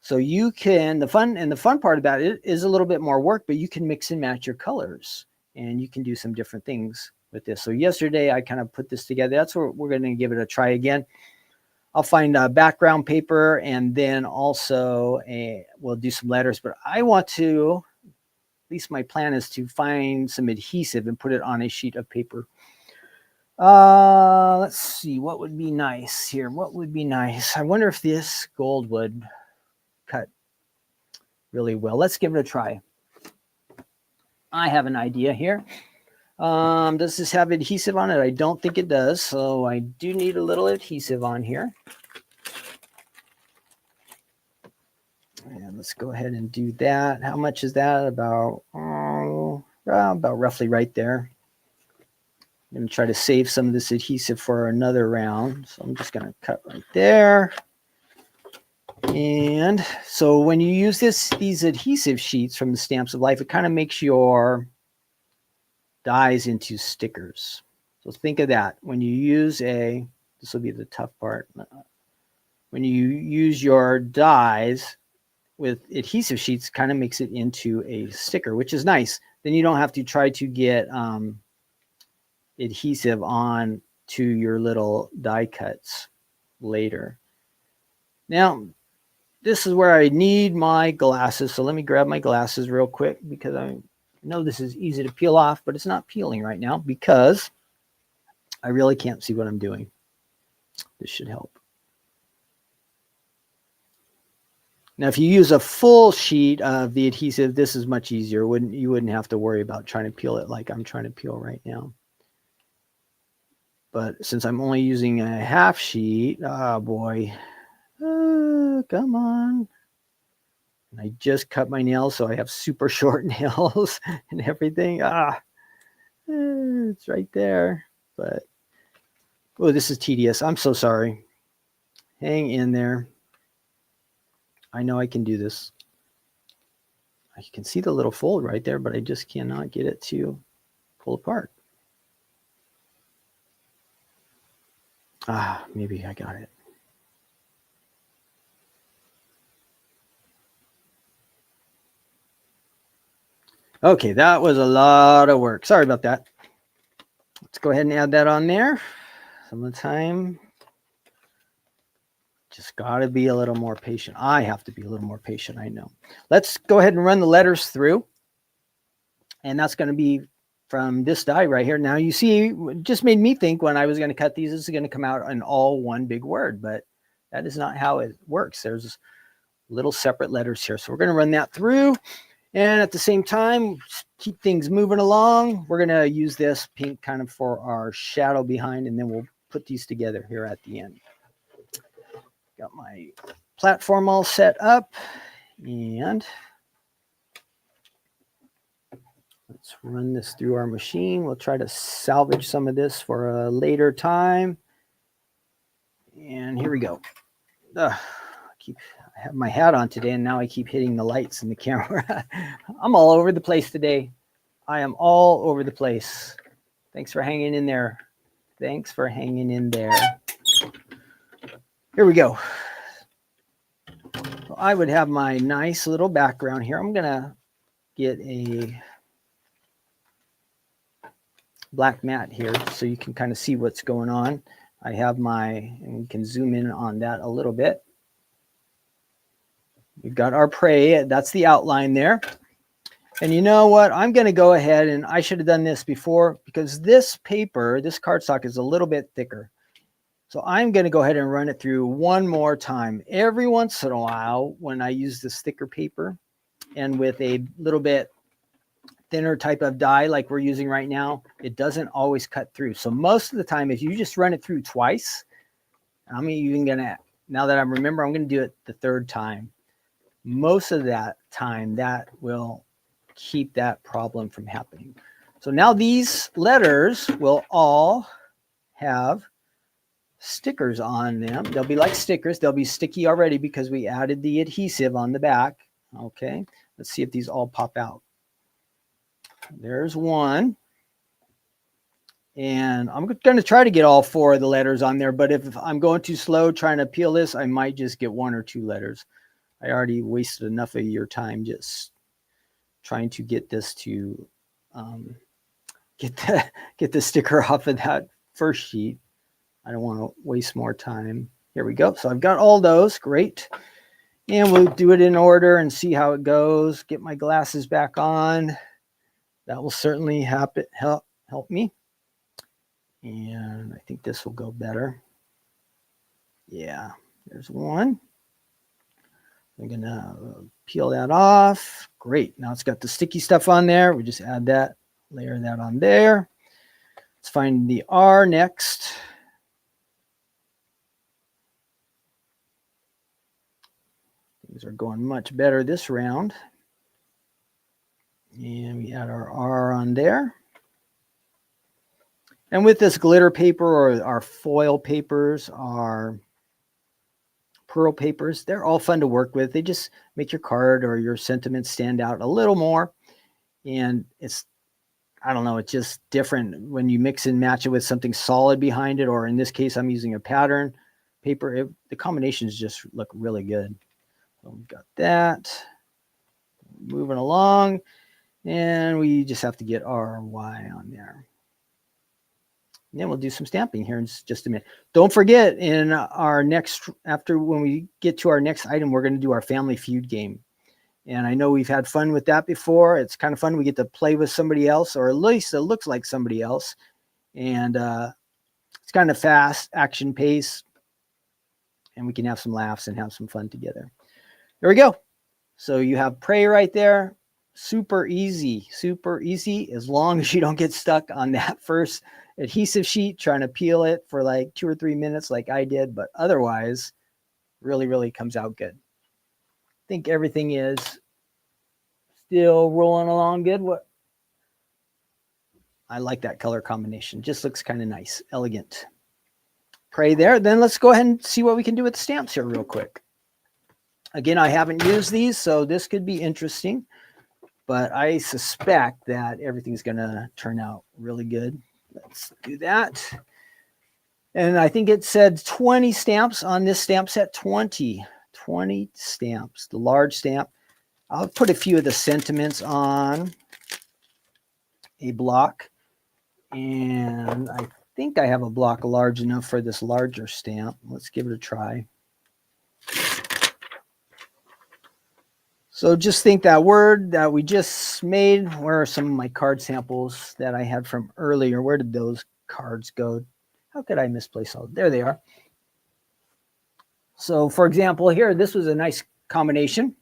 So you can, the fun part about it is a little bit more work, but you can mix and match your colors and you can do some different things with this. So yesterday I kind of put this together. That's what we're going to give it a try again. I'll find background paper and then also we'll do some letters, but I want to, at least my plan is to find some adhesive and put it on a sheet of paper. Let's see, what would be nice here? What would be nice? I wonder if this gold would cut really well. Let's give it a try. I have an idea here. Does this have adhesive on it? I don't think it does. So I do need a little adhesive on here. And let's go ahead and do that. How much is that? About roughly right there. I'm going to try to save some of this adhesive for another round. So I'm just going to cut right there. And so when you use these adhesive sheets from the Stamps of Life, it kind of makes your dies into stickers. So think of that. When you use this will be the tough part. When you use your dies with adhesive sheets, kind of makes it into a sticker, which is nice. Then you don't have to try to get adhesive on to your little die cuts later. Now, this is where I need my glasses. So let me grab my glasses real quick because I know this is easy to peel off, but it's not peeling right now because I really can't see what I'm doing. This should help. Now, if you use a full sheet of the adhesive, this is much easier. You wouldn't have to worry about trying to peel it like I'm trying to peel right now. But since I'm only using a half sheet, oh boy, come on. And I just cut my nails, so I have super short nails and everything. It's right there. But, oh, this is tedious. I'm so sorry. Hang in there. I know I can do this. I can see the little fold right there, but I just cannot get it to pull apart. Maybe I got it. Okay, that was a lot of work. Sorry about that. Let's go ahead and add that on there. Some of the time, just got to be a little more patient. I have to be a little more patient, I know. Let's go ahead and run the letters through. And that's going to be from this die right here. Now, you see, it just made me think when I was going to cut these, this is going to come out in all one big word. But that is not how it works. There's little separate letters here. So we're going to run that through. And at the same time, keep things moving along. We're going to use this pink kind of for our shadow behind, and then we'll put these together here at the end. Got my platform all set up, and let's run this through our machine. We'll try to salvage some of this for a later time. And here we go. I have my hat on today, and now I keep hitting the lights in the camera. I'm all over the place today. I am all over the place. Thanks for hanging in there. Thanks for hanging in there. Here we go. I would have my nice little background here. I'm going to get a black mat here so you can kind of see what's going on. I have and we can zoom in on that a little bit. We've got our pray. That's the outline there. And you know what? I'm going to go ahead, and I should have done this before because this paper, this cardstock is a little bit thicker. So I'm going to go ahead and run it through one more time. Every once in a while, when I use this thicker paper and with a little bit thinner type of dye like we're using right now, it doesn't always cut through. So most of the time, if you just run it through twice, I'm even going to, now that I remember, I'm going to do it the third time. Most of that time, that will keep that problem from happening. So now these letters will all have stickers on them. They'll be like stickers. They'll be sticky already because we added the adhesive on the back. Okay, let's see if these all pop out. There's one. And I'm going to try to get all 4 of the letters on there, but if I'm going too slow trying to peel this, I might just get 1 or 2 letters. I already wasted enough of your time just trying to get this to get the sticker off of that first sheet. I don't want to waste more time. Here we go. So I've got all those. Great. And we'll do it in order and see how it goes. Get my glasses back on. That will certainly help me. And I think this will go better. Yeah, there's one. I'm going to peel that off. Great. Now it's got the sticky stuff on there. We just add that, layer that on there. Let's find the R next. Things are going much better this round. And we add our R on there. And with this glitter paper or our foil papers, our pearl papers, they're all fun to work with. They just make your card or your sentiments stand out a little more. And it's, I don't know, it's just different when you mix and match it with something solid behind it, or in this case, I'm using a pattern paper. The combinations just look really good. So we've got that. Moving along. And we just have to get our Y on there. And then we'll do some stamping here in just a minute. Don't forget, in our next, when we get to our next item, we're going to do our Family Feud game. And I know we've had fun with that before. It's kind of fun. We get to play with somebody else, or at least it looks like somebody else. And it's kind of fast, action pace. And we can have some laughs and have some fun together. There we go. So you have pray right there. Super easy as long as you don't get stuck on that first adhesive sheet trying to peel it for like 2 or 3 minutes like I did, but otherwise really comes out good. I think everything is still rolling along good. I like that color combination. Just looks kind of nice, elegant. Pray there. Then let's go ahead and see what we can do with the stamps here real quick. Again, I haven't used these, so this could be interesting. But I suspect that everything's going to turn out really good. Let's do that. And I think it said 20 stamps on this stamp set. 20 stamps, the large stamp. I'll put a few of the sentiments on a block. And I think I have a block large enough for this larger stamp. Let's give it a try. So just think that word that we just made, where are some of my card samples that I had from earlier? Where did those cards go? How could I misplace all? There they are. So for example, here, this was a nice combination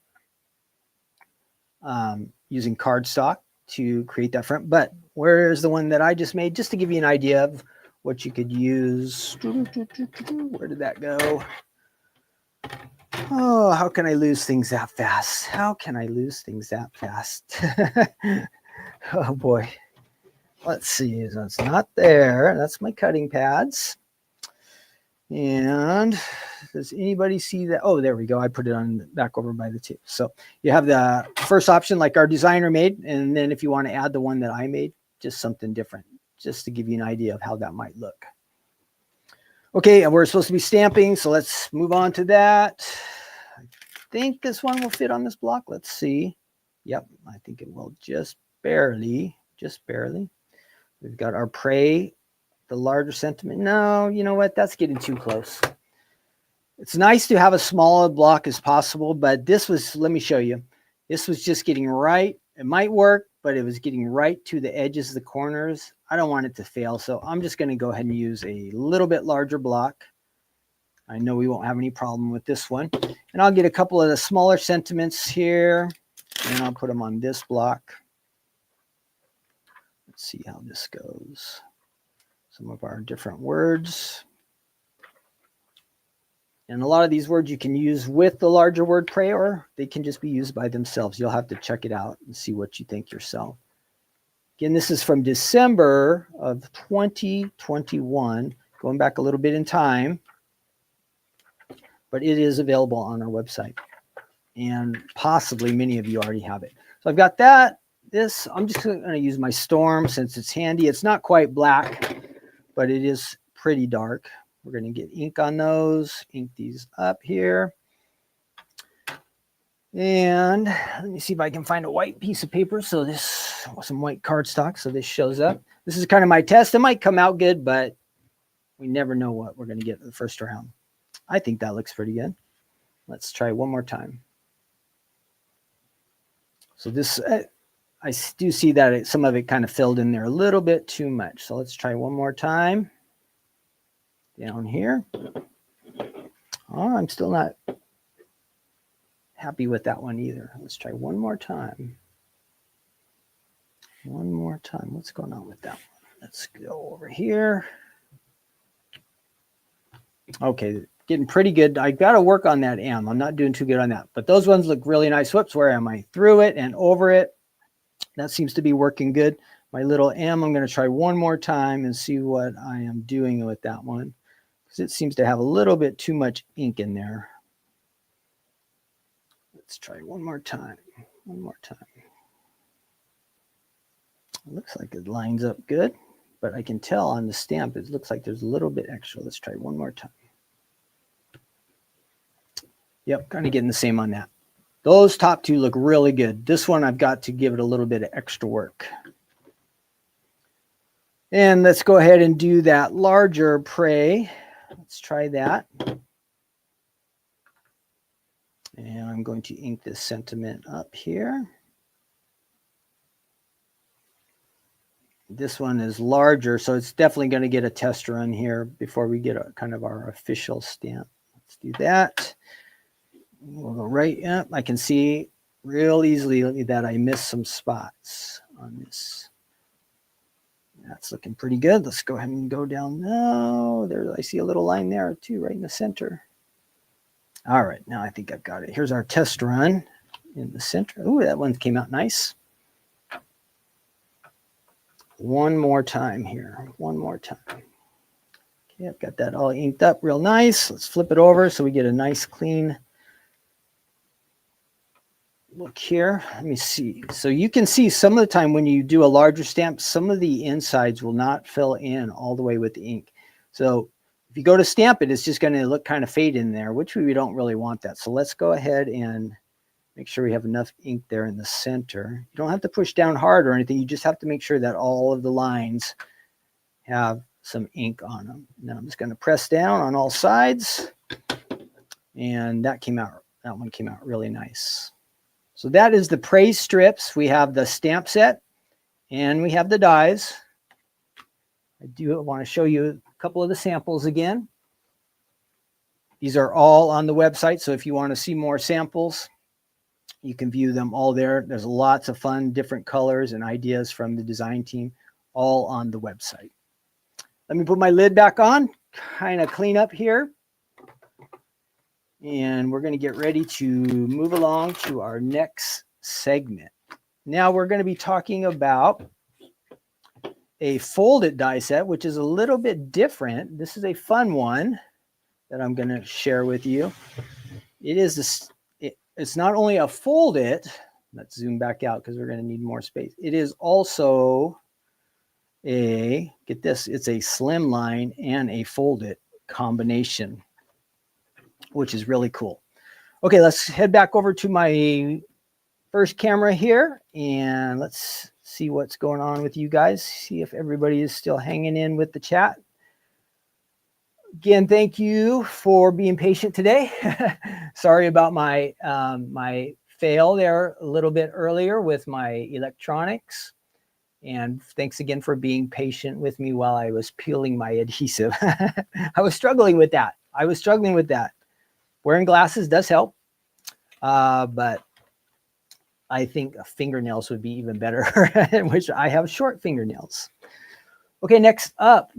using cardstock to create that front. But where's the one that I just made? Just to give you an idea of what you could use. Where did that go? Oh, how can I lose things that fast? How can I lose things that fast? Oh boy. Let's see. That's not there. That's my cutting pads. And does anybody see that? Oh, there we go. I put it on back over by the tip. So you have the first option like our designer made. And then if you want to add the one that I made, just something different, just to give you an idea of how that might look. Okay, and we're supposed to be stamping, so let's move on to that. I think this one will fit on this block. Let's see. Yep, I think it will just barely. We've got our pray, the larger sentiment. No, you know what? That's getting too close. It's nice to have a smaller block as possible, but this was, let me show you. This was just getting right. It might work, but it was getting right to the edges of the corners. I don't want it to fail, so I'm just going to go ahead and use a little bit larger block. I know we won't have any problem with this one. And I'll get a couple of the smaller sentiments here, and I'll put them on this block. Let's see how this goes. Some of our different words. And a lot of these words you can use with the larger word pray, or they can just be used by themselves. You'll have to check it out and see what you think yourself. Again, this is from December of 2021, going back a little bit in time, but it is available on our website. And possibly many of you already have it. So I've got that. This, I'm just going to use my Storm since it's handy. It's not quite black, but it is pretty dark. We're going to get ink on those, ink these up here. And let me see if I can find a white piece of paper. So this, some white cardstock, so this shows up. This is kind of my test. It might come out good, but we never know what we're going to get in the first round. I think that looks pretty good. Let's try one more time. So this, I do see that some of it kind of filled in there a little bit too much. So let's try one more time. Down here. Oh, I'm still not happy with that one either. Let's try one more time. One more time. What's going on with that one? Let's go over here. Okay, getting pretty good. I got to work on that M. I'm not doing too good on that. But those ones look really nice. Whoops, where am I? Through it and over it. That seems to be working good. My little M, I'm going to try one more time and see what I am doing with that one. It seems to have a little bit too much ink in there. Let's try one more time. One more time. It looks like it lines up good, but I can tell on the stamp it looks like there's a little bit extra. Let's try one more time. Yep, kind of getting the same on that. Those top two look really good. This one I've got to give it a little bit of extra work. And let's go ahead and do that larger pray. Let's try that. And I'm going to ink this sentiment up here. This one is larger, so it's definitely going to get a test run here before we get a kind of our official stamp. Let's do that. We'll go right up. I can see real easily that I missed some spots on this. That's looking pretty good. Let's go ahead and go down now. There, I see a little line there too, right in the center. All right, now I think I've got it. Here's our test run in the center. Ooh, that one came out nice. One more time here. One more time. Okay, I've got that all inked up real nice. Let's flip it over so we get a nice clean look here. Let me see. So you can see some of the time when you do a larger stamp, some of the insides will not fill in all the way with the ink. So if you go to stamp it, it's just going to look kind of fade in there, which we don't really want that. So let's go ahead and make sure we have enough ink there in the center. You don't have to push down hard or anything. You just have to make sure that all of the lines have some ink on them. Now I'm just going to press down on all sides. And that one came out really nice. So that is the praise strips. We have the stamp set and we have the dies. I do want to show you a couple of the samples again. These are all on the website. So if you want to see more samples, you can view them all there. There's lots of fun, different colors and ideas from the design team, all on the website. Let me put my lid back on, kind of clean up here. And we're going to get ready to move along to our next segment. Now we're going to be talking about a folded die set, which is a little bit different. This is a fun one that I'm going to share with you. It is this. It's not only a fold it. Let's zoom back out because we're going to need more space. It is also a, get this, it's a slimline and a fold it combination, which is really cool. Okay, let's head back over to my first camera here and let's see what's going on with you guys. See if everybody is still hanging in with the chat. Again, thank you for being patient today. Sorry about my my fail there a little bit earlier with my electronics. And thanks again for being patient with me while I was peeling my adhesive. I was struggling with that. Wearing glasses does help, but I think fingernails would be even better, which I have short fingernails. Okay, next up,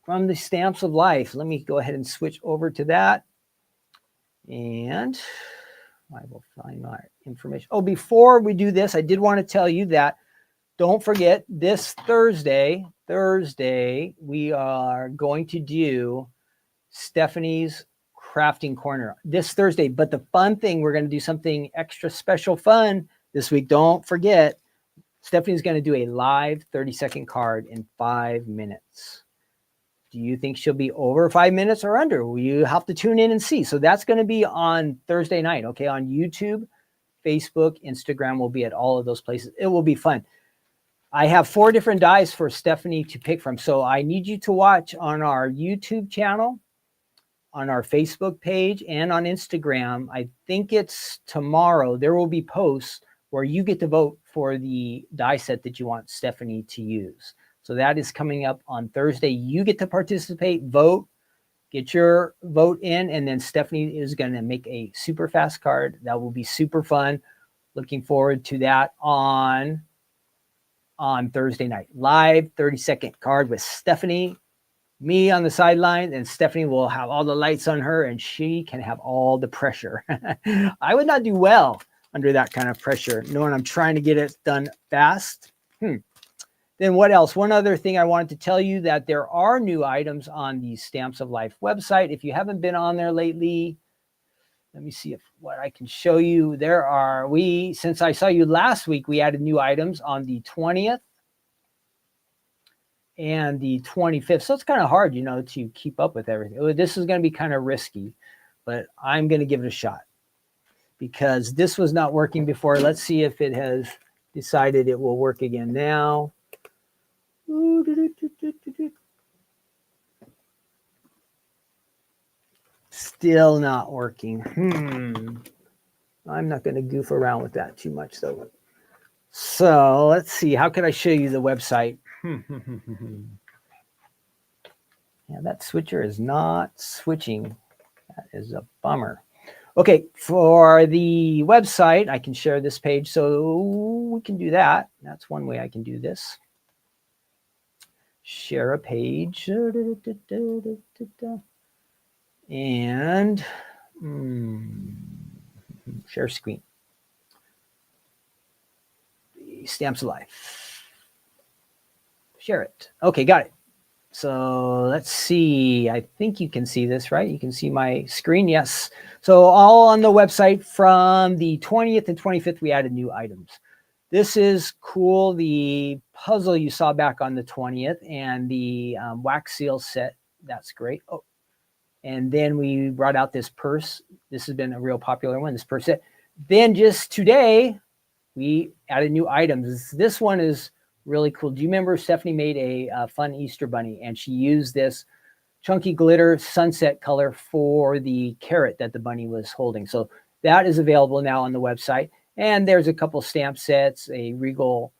from the Stamps of Life. Let me go ahead and switch over to that. And I will find my information. Oh, before we do this, I did want to tell you that don't forget this Thursday, we are going to do Stephanie's Crafting Corner this Thursday. But the fun thing, we're going to do something extra special fun this week. Don't forget, Stephanie's going to do a live 30-second card in 5 minutes. Do you think she'll be over 5 minutes or under? Well, you have to tune in and see. So that's going to be on Thursday night, okay, on YouTube, Facebook, Instagram. Will be at all of those places. It will be fun. I have 4 different dies for Stephanie to pick from. So I need you to watch on our YouTube channel, on our Facebook page, and on Instagram. I think it's tomorrow. There will be posts where you get to vote for the die set that you want Stephanie to use. So that is coming up on Thursday. You get to participate, vote, get your vote in, and then Stephanie is going to make a super fast card. That will be super fun. Looking forward to that on Thursday night. Live 30-second card with Stephanie, me on the sideline, and Stephanie will have all the lights on her and she can have all the pressure. I would not do well under that kind of pressure, knowing I'm trying to get it done fast. Then what else? One other thing I wanted to tell you, that there are new items on the Stamps of Life website. If you haven't been on there lately, let me see what I can show you. Since I saw you last week, we added new items on the 20th and the 25th. So it's kind of hard, to keep up with everything. This is going to be kind of risky, but I'm going to give it a shot because this was not working before. Let's see if it has decided it will work again now. Still not working. I'm not going to goof around with that too much though. So let's see. How can I show you the website? Yeah, that switcher is not switching. That is a bummer. Okay, for the website, I can share this page. So we can do that. That's one way I can do this. Share a page. And share screen. The Stamps of Life. Share it. Okay, got it. So let's see. I think you can see this, right? You can see my screen. Yes. So all on the website from the 20th and 25th, we added new items. This is cool. The puzzle you saw back on the 20th and the wax seal set. That's great. Oh, and then we brought out this purse. This has been a real popular one, this purse set. Then just today, we added new items. This one is really cool. Do you remember Stephanie made a fun Easter bunny and she used this chunky glitter sunset color for the carrot that the bunny was holding? So that is available now on the website. And there's a couple stamp sets, a Regal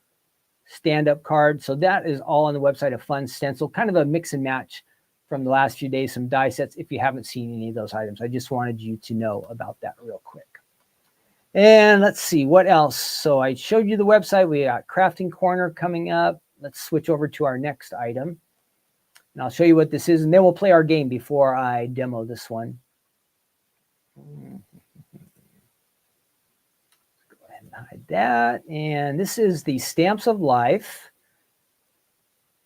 stand-up card. So that is all on the website, a fun stencil, kind of a mix and match from the last few days, some die sets if you haven't seen any of those items. I just wanted you to know about that real quick. And let's see, what else? So I showed you the website. We got Crafting Corner coming up. Let's switch over to our next item. And I'll show you what this is, and then we'll play our game before I demo this one. Go ahead and hide that. And this is the Stamps of Life.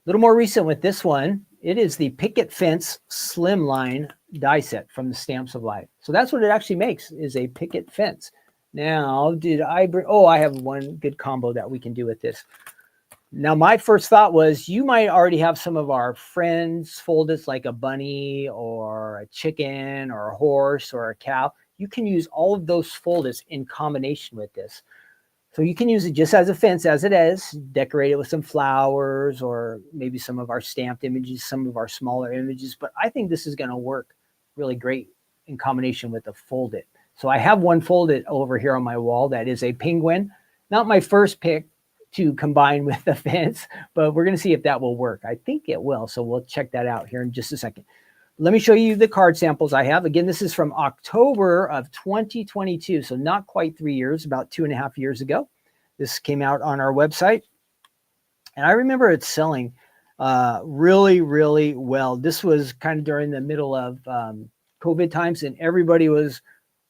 A little more recent with this one. It is the Picket Fence Slimline die set from the Stamps of Life. So that's what it actually makes, is a picket fence. Now, did I bring... Oh, I have one good combo that we can do with this. Now, my first thought was you might already have some of our friends folded, like a bunny or a chicken or a horse or a cow. you can use all of those folders in combination with this. So you can use it just as a fence as it is, decorate it with some flowers or maybe some of our stamped images, some of our smaller images. But I think this is going to work really great in combination with a fold-it. So I have one fold-it over here on my wall that is a penguin. Not my first pick to combine with the fence, but we're going to see if that will work. I think it will. So we'll check that out here in just a second. Let me show you the card samples I have. Again, this is from October of 2022, so not quite 3 years, about 2.5 years ago. This came out on our website, and I remember it selling really, really well. This was kind of during the middle of COVID times, and everybody was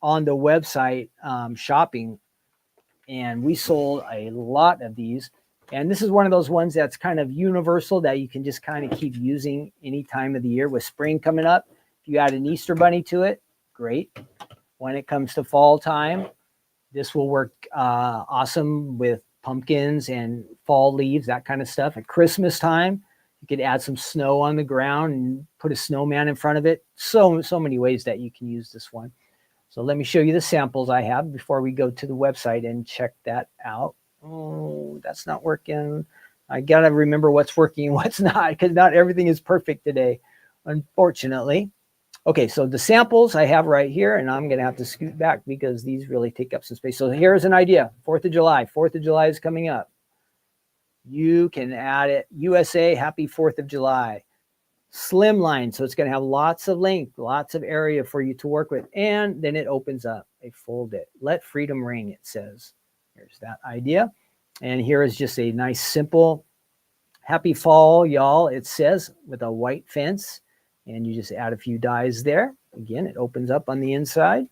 on the website shopping, and we sold a lot of these. And this is one of those ones that's kind of universal that you can just kind of keep using any time of the year. With spring coming up, if you add an Easter bunny to it, great. When it comes to fall time, this will work awesome with pumpkins and fall leaves, that kind of stuff. At Christmas time, you could add some snow on the ground and put a snowman in front of it. So many ways that you can use this one. So let me show you the samples I have before we go to the website and check that out. Oh, that's not working. I got to remember what's working and what's not, because not everything is perfect today, unfortunately. Okay, so the samples I have right here, and I'm going to have to scoot back because these really take up some space. So here's an idea. 4th of July. 4th of July is coming up. You can add it. USA, happy 4th of July. Slimline, so it's going to have lots of length, lots of area for you to work with. And then it opens up a fold-it. Let freedom ring, it says. Here's that idea. And here is just a nice, simple, happy fall, y'all, it says, with a white fence. And you just add a few dies there. Again, it opens up on the inside.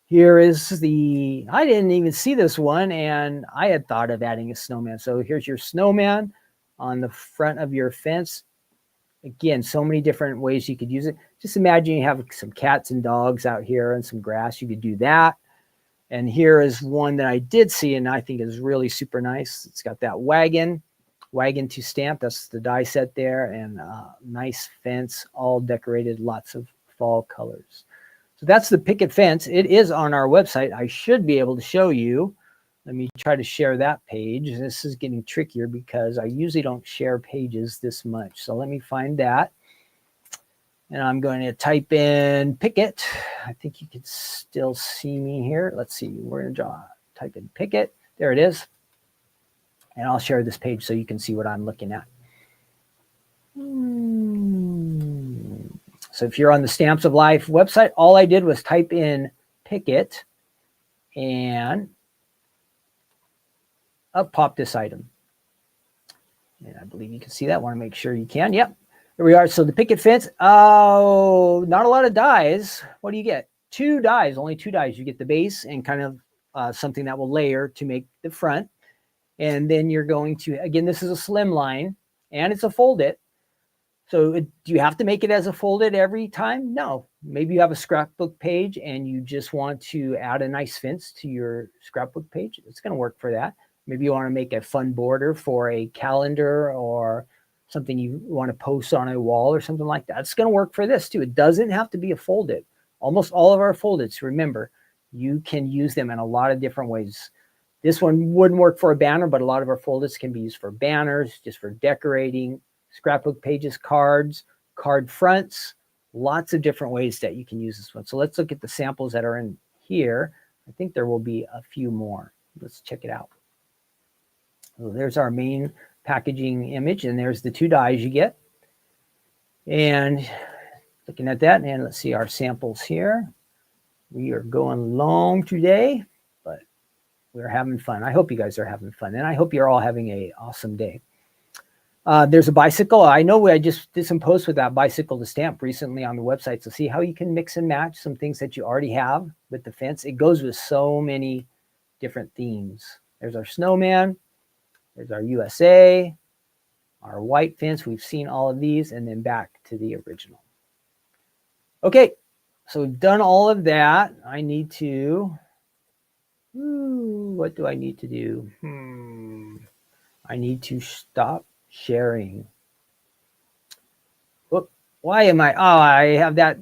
Here is the, I didn't even see this one, and I had thought of adding a snowman. So here's your snowman on the front of your fence. Again, so many different ways you could use it. Just imagine you have some cats and dogs out here and some grass. You could do that. And here is one that I did see, and I think is really super nice. It's got that wagon to stamp. That's the die set there, and nice fence, all decorated, lots of fall colors. So that's the Picket fence. It is on our website. I should be able to show you. Let me try to share that page. This is getting trickier because I usually don't share pages this much. So let me find that. And I'm going to type in Picket. I think you can still see me here. Let's see. We're going to type in Picket. There it is. And I'll share this page so you can see what I'm looking at. So if you're on the Stamps of Life website, all I did was type in Picket, and up popped this item. And I believe you can see that. I want to make sure you can. Yep. Here we are. So the Picket fence. Oh, not a lot of dies. What do you get? 2 dies, only 2 dies. You get the base and kind of something that will layer to make the front. And then you're going to, again, this is a Slimline, and it's a fold-it. So do you have to make it as a fold-it every time? No. Maybe you have a scrapbook page and you just want to add a nice fence to your scrapbook page. It's going to work for that. Maybe you want to make a fun border for a calendar or something you want to post on a wall or something like that. It's going to work for this too. It doesn't have to be a fold-it. Almost all of our fold-its, remember, you can use them in a lot of different ways. This one wouldn't work for a banner, but a lot of our fold-its can be used for banners, just for decorating, scrapbook pages, cards, card fronts, lots of different ways that you can use this one. So let's look at the samples that are in here. I think there will be a few more. Let's check it out. So there's our main packaging image, and there's the 2 dies you get. And looking at that, and let's see our samples here. We are going long today, but we're having fun. I hope you guys are having fun, and I hope you're all having an awesome day. There's a bicycle. I know I just did some posts with that bicycle to stamp recently on the website. So see how you can mix and match some things that you already have with the fence. It goes with so many different themes. There's our snowman. There's our USA, our white fence. We've seen all of these, and then back to the original. Okay, so we've done all of that. I need to, what do I need to do? I need to stop sharing. Whoop, why am I, I have that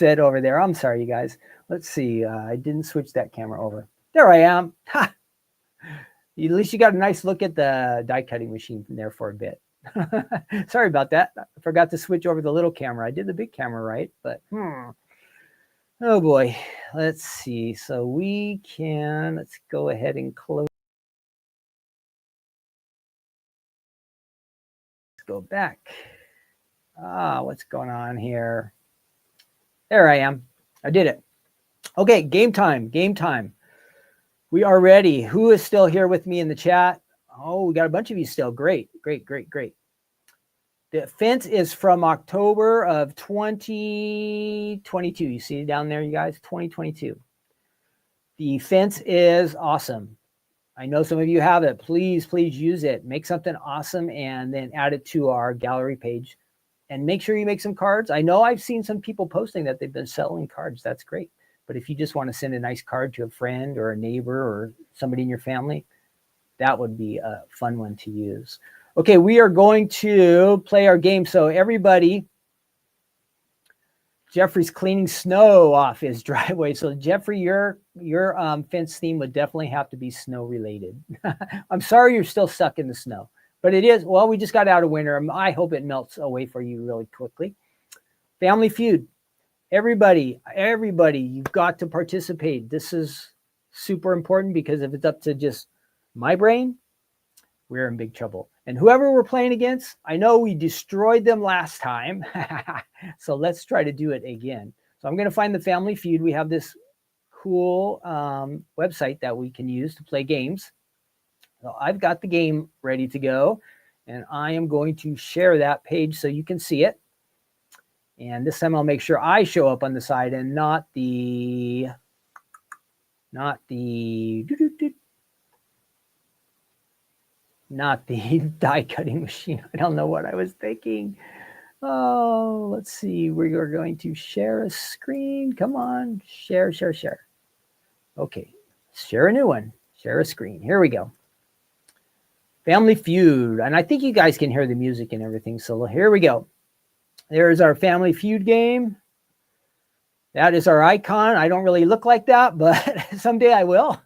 said over there. I'm sorry, you guys. Let's see. I didn't switch that camera over. There I am. Ha! At least you got a nice look at the die cutting machine there for a bit. Sorry about that. I forgot to switch over the little camera. I did the big camera right, but oh boy. Let's see. So let's go ahead and close. Let's go back. What's going on here? There I am. I did it. Okay, game time. We are ready. Who is still here with me in the chat? Oh, we got a bunch of you still. Great. The fence is from October of 2022. You see it down there, you guys? 2022. The fence is awesome. I know some of you have it. Please use it. Make something awesome and then add it to our gallery page. And make sure you make some cards. I know I've seen some people posting that they've been selling cards. That's great. But if you just want to send a nice card to a friend or a neighbor or somebody in your family, that would be a fun one to use. Okay, we are going to play our game. So everybody, Jeffrey's cleaning snow off his driveway. So Jeffrey, your fence theme would definitely have to be snow related. I'm sorry you're still stuck in the snow, but it is, well, we just got out of winter. I hope it melts away for you really quickly. Family Feud. Everybody, you've got to participate. This is super important because if it's up to just my brain, we're in big trouble. And whoever we're playing against, I know we destroyed them last time. So let's try to do it again. So I'm going to find the Family Feud. We have this cool website that we can use to play games. So I've got the game ready to go. And I am going to share that page so you can see it. And this time I'll make sure I show up on the side and not the die cutting machine. I don't know what I was thinking. Oh, let's see. We are going to share a screen. Come on, share. Okay, share a new one. Share a screen. Here we go. Family Feud. And I think you guys can hear the music and everything. So here we go. There's our Family Feud game. That is our icon. I don't really look like that, but someday I will,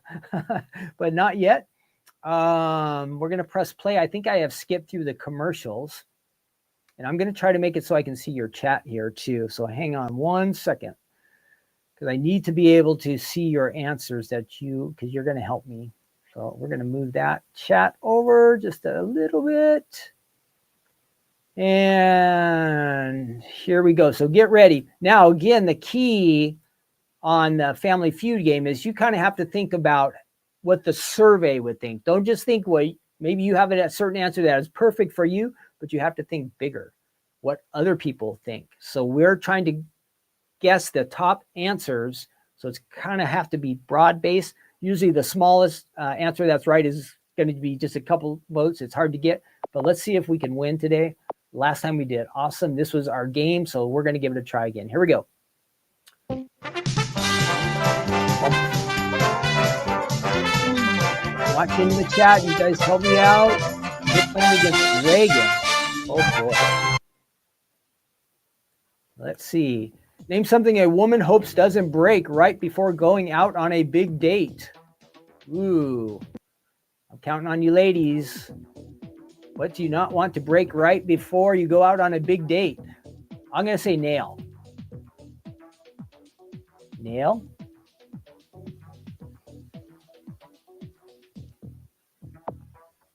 but not yet. We're going to press play. I think I have skipped through the commercials, and I'm going to try to make it so I can see your chat here too. So hang on 1 second, because I need to be able to see your answers because you're going to help me. So we're going to move that chat over just a little bit. And here we go. So get ready. Now, again, the key on the Family Feud game is you kind of have to think about what the survey would think. Don't just think, well, maybe you have a certain answer that is perfect for you, but you have to think bigger, what other people think. So we're trying to guess the top answers. So it's kind of have to be broad-based. Usually the smallest answer that's right is going to be just a couple votes. It's hard to get, but let's see if we can win today. Last time we did awesome. This was our game, so we're going to give it a try again. Here we go. Watching the chat, you guys help me out. We're playing against Reagan. Oh boy. Let's see. Name something a woman hopes doesn't break right before going out on a big date. Ooh. I'm counting on you ladies. What do you not want to break right before you go out on a big date? I'm going to say nail. Nail?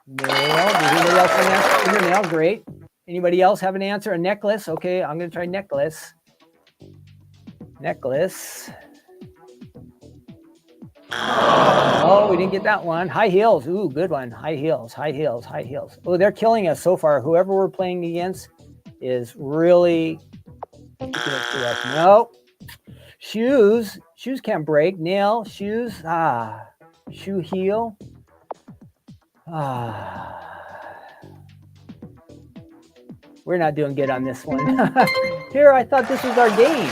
Nail. Does anybody else have an answer? Nail. Great. Anybody else have an answer? A necklace? Okay, I'm going to try necklace. Necklace. Oh, we didn't get that one. High heels. Ooh, good one. High heels. Oh, they're killing us so far. Whoever we're playing against is really... Nope. Shoes. Shoes can't break. Nail. Shoes. Shoe heel. We're not doing good on this one. Here, I thought this was our game.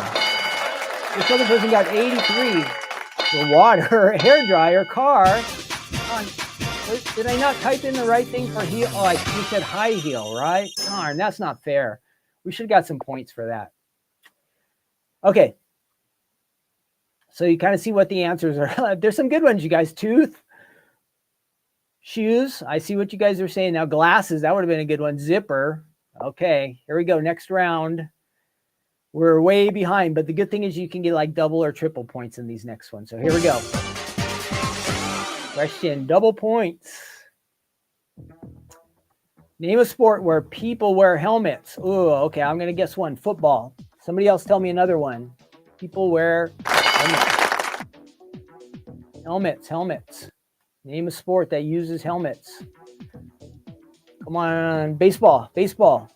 This other person got 83. The water, hair dryer, car. Did I not type in the right thing for heel? Oh, you said high heel, right? Darn, that's not fair. We should have got some points for that. Okay, So you kind of see what the answers are. There's some good ones, you guys. Tooth, shoes. I see what you guys are saying now. Glasses, that would have been a good one. Zipper. Okay, here we go. Next round. We're way behind, but the good thing is you can get like double or triple points in these next ones. So here we go. Question, double points. Name a sport where people wear helmets. Ooh, okay, I'm going to guess one. Football. Somebody else tell me another one. People wear helmets. Helmets. Name a sport that uses helmets. Come on, baseball. Yes, baseball.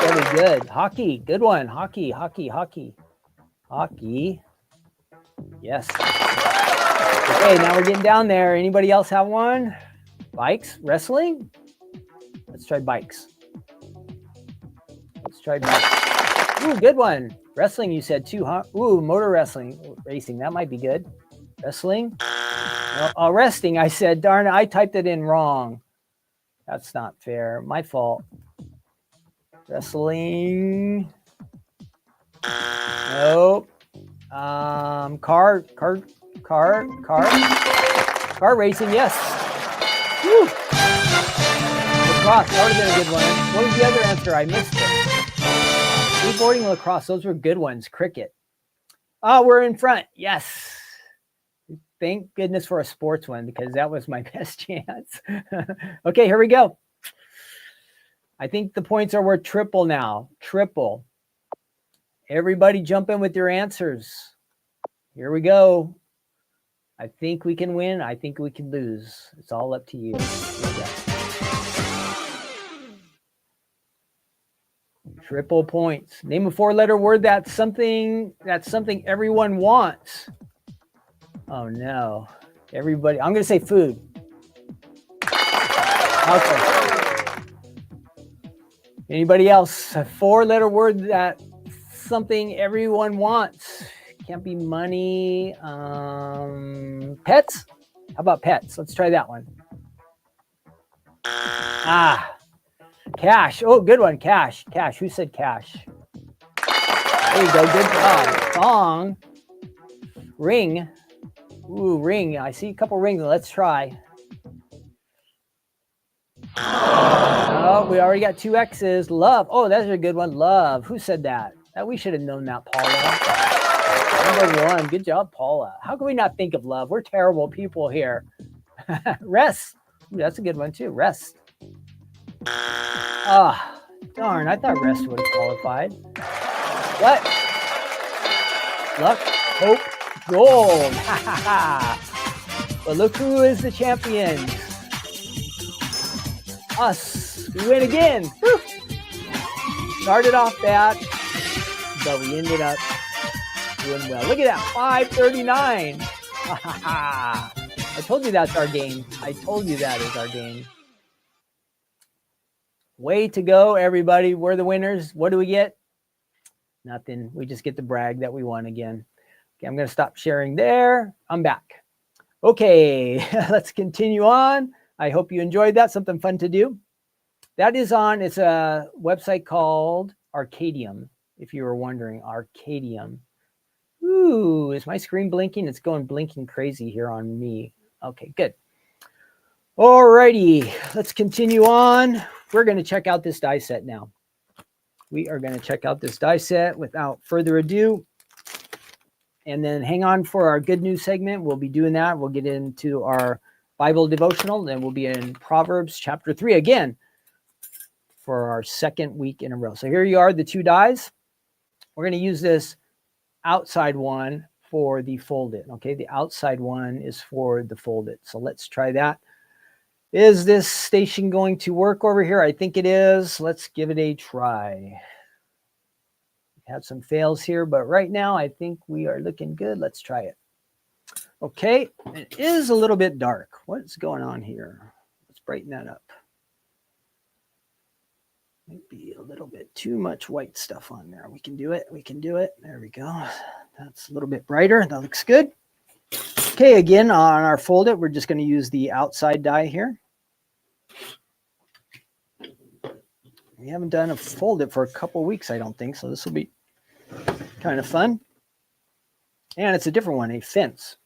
Very good. Hockey, good one. Hockey. Yes. Okay, now we're getting down there. Anybody else have one? Bikes, wrestling? Let's try bikes. Ooh, good one. Wrestling, you said too, huh? Ooh, motor racing. That might be good. Wrestling. Resting, I said. Darn it, I typed it in wrong. That's not fair. My fault. Wrestling. Nope. Car racing, yes. Woo. Lacrosse, that would have been a good one. What was the other answer? I missed it. Skateboarding, lacrosse, those were good ones. Cricket. Oh, we're in front. Yes. Thank goodness for a sports one because that was my best chance. Okay, here we go. I think the points are worth triple now. Triple. Everybody jump in with your answers. Here we go. I think we can win. I think we can lose. It's all up to you. Triple points. Name a four-letter word that's something everyone wants. Oh no. Everybody, I'm going to say food. Okay. Anybody else? A four-letter word that something everyone wants. Can't be money. Pets? How about pets? Let's try that one. Cash. Oh, good one. Cash. Who said cash? There you go. Good job. Song. Ring. Ooh, ring. I see a couple rings. Let's try. Oh, we already got two X's. Love. Oh, that's a good one. Love. Who said that? We should have known that, Paula. Number one. Good job, Paula. How can we not think of love? We're terrible people here. Rest. Ooh, that's a good one, too. Rest. Darn. I thought rest would have qualified. What? Luck, hope, gold. But look who is the champion. Us. We win again. Woo. Started off bad, but we ended up doing well. Look at that, 539. I told you that's our game. I told you that is our game. Way to go, everybody. We're the winners. What do we get? Nothing. We just get to brag that we won again. Okay, I'm going to stop sharing there. I'm back. Okay, let's continue on. I hope you enjoyed that. Something fun to do. That is on, it's a website called Arcadium, if you were wondering. Arcadium. Ooh, is my screen blinking? It's going blinking crazy here on me. Okay, good. Alrighty, let's continue on. We're going to check out this die set now. We are going to check out this die set without further ado. And then hang on for our good news segment. We'll be doing that. We'll get into our Bible devotional. Then we'll be in Proverbs chapter 3 again for our second week in a row. So here you are, the two dies. We're going to use this outside one for the folded. Okay, the outside one is for the folded. So let's try that. Is this station going to work over here? I think it is. Let's give it a try. Had some fails here, but right now I think we are looking good. Let's try it. Okay, it is a little bit dark. What's going on here? Let's brighten that up. Maybe a little bit too much white stuff on there. We can do it. There we go. That's a little bit brighter. That looks good. Okay, again, on our folded, we're just going to use the outside die here. We haven't done a fold it for a couple weeks, I don't think. So this will be kind of fun. And it's a different one, a fence.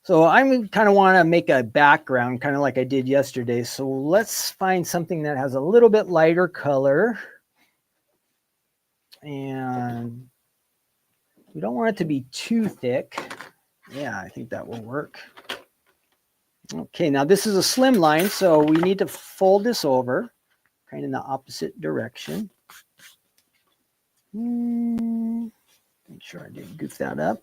So I'm kind of want to make a background, kind of like I did yesterday. So let's find something that has a little bit lighter color. And we don't want it to be too thick. Yeah, I think that will work. Okay, now this is a slimline, so we need to fold this over, kind of in the opposite direction. Make sure I didn't goof that up.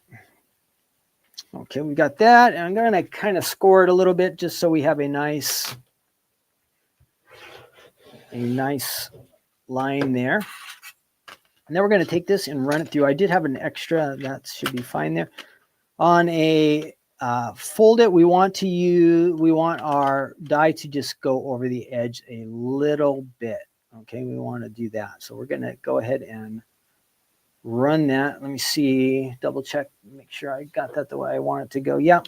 Okay, we got that, and I'm going to kind of score it a little bit just so we have a nice line there. And then we're going to take this and run it through. I did have an extra, that should be fine there. On a fold it, we want our die to just go over the edge a little bit. Okay, we want to do that. So we're going to go ahead and run that. Let me see, double check, make sure I got that the way I want it to go. Yeah.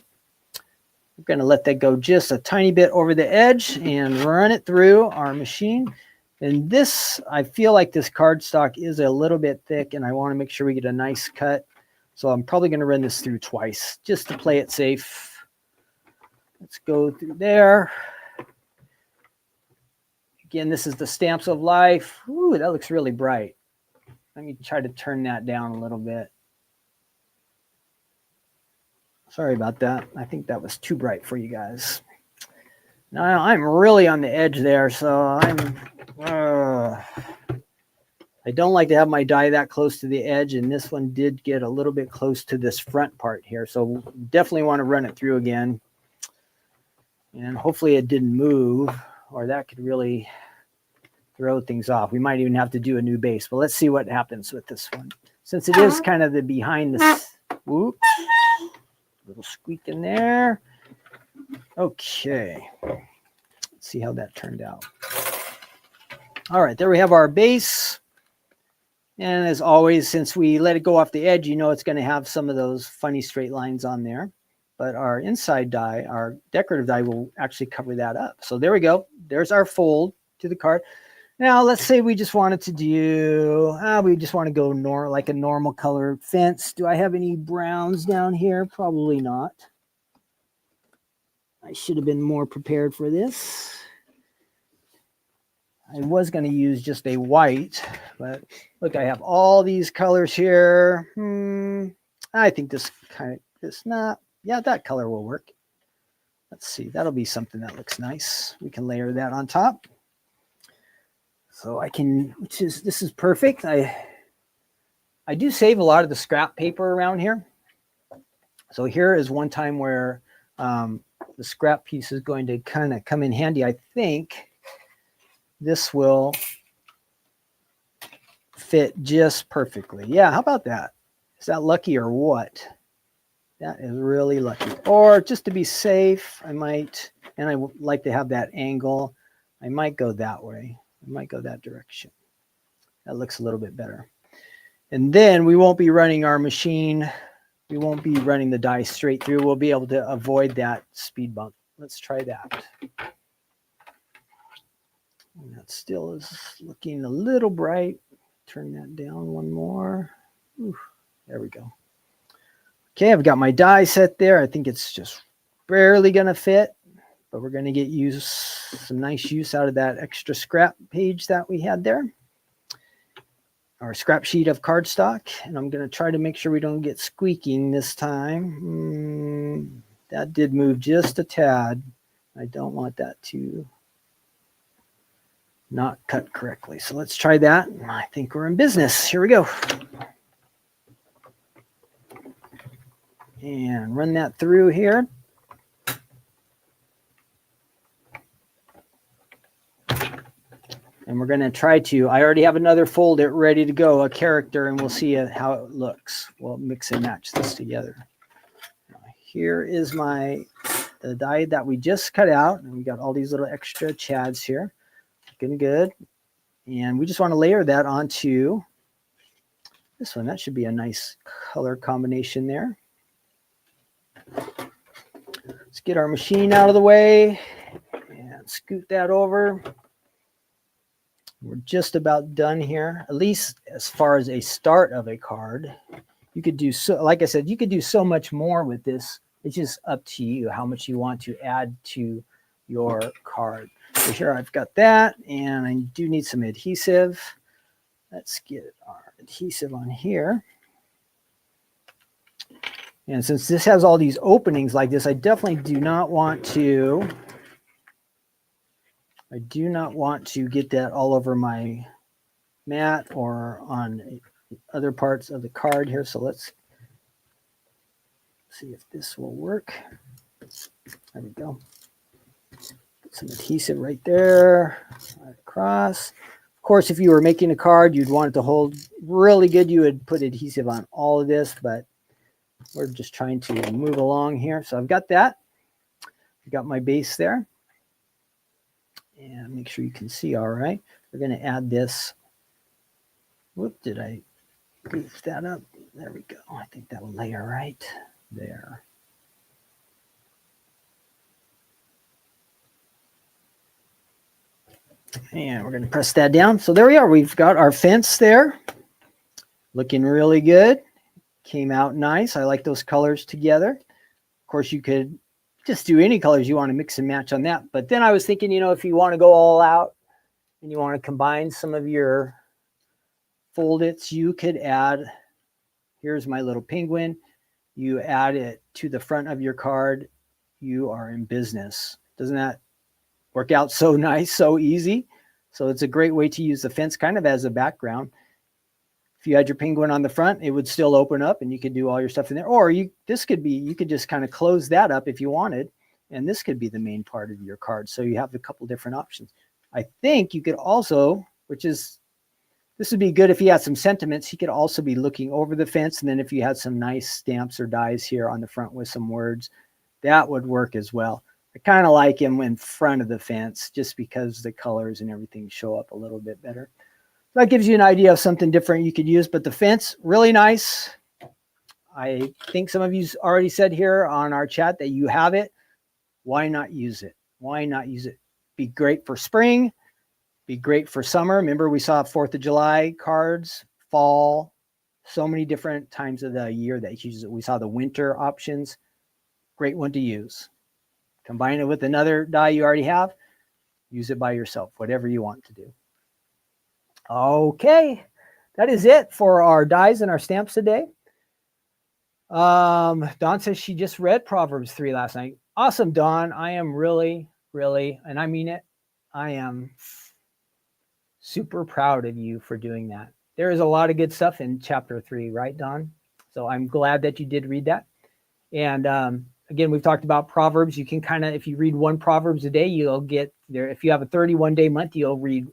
We're going to let that go just a tiny bit over the edge and run it through our machine. And this, I feel like this cardstock is a little bit thick, and I want to make sure we get a nice cut. So I'm probably going to run this through twice just to play it safe. Let's go through there. Again, this is the Stamps of Life. Ooh, that looks really bright. Let me try to turn that down a little bit. Sorry about that. I think that was too bright for you guys. Now I'm really on the edge there, so I don't like to have my die that close to the edge, and this one did get a little bit close to this front part here, so definitely want to run it through again. And hopefully it didn't move, or that could really throw things off. We might even have to do a new base, but let's see what happens with this one. Since it is kind of the behind this, whoop, little squeak in there. Okay, let's see how that turned out. All right, there we have our base. And as always, since we let it go off the edge, you know it's going to have some of those funny straight lines on there. But our inside die, our decorative die, will actually cover that up. So there we go. There's our fold to the card. Now, let's say we just wanted to do, we just want to go like a normal color fence. Do I have any browns down here? Probably not. I should have been more prepared for this. I was going to use just a white, but look, I have all these colors here. I think yeah, that color will work. Let's see, that'll be something that looks nice. We can layer that on top. So this is perfect. I do save a lot of the scrap paper around here. So here is one time where the scrap piece is going to kind of come in handy. I think this will fit just perfectly. Yeah, how about that? Is that lucky or what? That is really lucky. Or just to be safe, I might, and I would like to have that angle, I might go that way. I might go that direction. That looks a little bit better. And then we won't be running our machine. We won't be running the die straight through. We'll be able to avoid that speed bump. Let's try that. And that still is looking a little bright. Turn that down one more. Ooh, there we go. Okay, I've got my die set there. I think it's just barely going to fit, but we're going to get some nice use out of that extra scrap page that we had there. Our scrap sheet of cardstock. And I'm going to try to make sure we don't get squeaking this time. That did move just a tad. I don't want that to not cut correctly. So let's try that. I think we're in business. Here we go. And run that through here. And we're going to try to, I already have another folder ready to go, a character, and we'll see how it looks. We'll mix and match this together. Here is the die that we just cut out. And we got all these little extra chads here. Looking good. And we just want to layer that onto this one. That should be a nice color combination there. Let's get our machine out of the way and scoot that over. We're just about done here, at least as far as a start of a card. You could do so, like I said, you could do so much more with this. It's just up to you how much you want to add to your card. So here I've got that, and I do need some adhesive. Let's get our adhesive on here. And since this has all these openings like this, I definitely do not want to get that all over my mat or on other parts of the card here. So let's see if this will work. There we go. Put some adhesive right there, right across. Of course, if you were making a card, you'd want it to hold really good. You would put adhesive on all of this, but we're just trying to move along here. So I've got that. I've got my base there. And make sure you can see all right. We're going to add this. Whoop, did I goof that up? There we go. I think that will lay right there. And we're going to press that down. So there we are. We've got our fence there. Looking really good. Came out nice. I like those colors together. Of course, you could just do any colors you want to mix and match on that. But then I was thinking, if you want to go all out and you want to combine some of your fold-its, you could add, here's my little penguin. You add it to the front of your card. You are in business. Doesn't that work out so nice, so easy? So it's a great way to use the fence kind of as a background. If you had your penguin on the front, it would still open up and you could do all your stuff in there. Or you could just kind of close that up if you wanted. And this could be the main part of your card. So you have a couple different options. I think you could also, this would be good if you had some sentiments. You could also be looking over the fence. And then if you had some nice stamps or dies here on the front with some words, that would work as well. I kind of like him in front of the fence just because the colors and everything show up a little bit better. That gives you an idea of something different you could use, but the fence, really nice. I think some of you already said here on our chat that you have it. Why not use it? Why not use it? Be great for spring, be great for summer. Remember, we saw 4th of July cards, fall, so many different times of the year that you use it. We saw the winter options. Great one to use. Combine it with another die you already have. Use it by yourself, whatever you want to do. Okay, that is it for our dies and our stamps today. Dawn says she just read Proverbs 3 last night. Awesome, Dawn. I am really, and I mean it, I am super proud of you for doing that. There is a lot of good stuff in chapter 3, right, Dawn? So I'm glad that you did read that. And again, we've talked about Proverbs. You can kind of, if you read one Proverbs a day, you'll get there. If you have a 31-day month, you'll read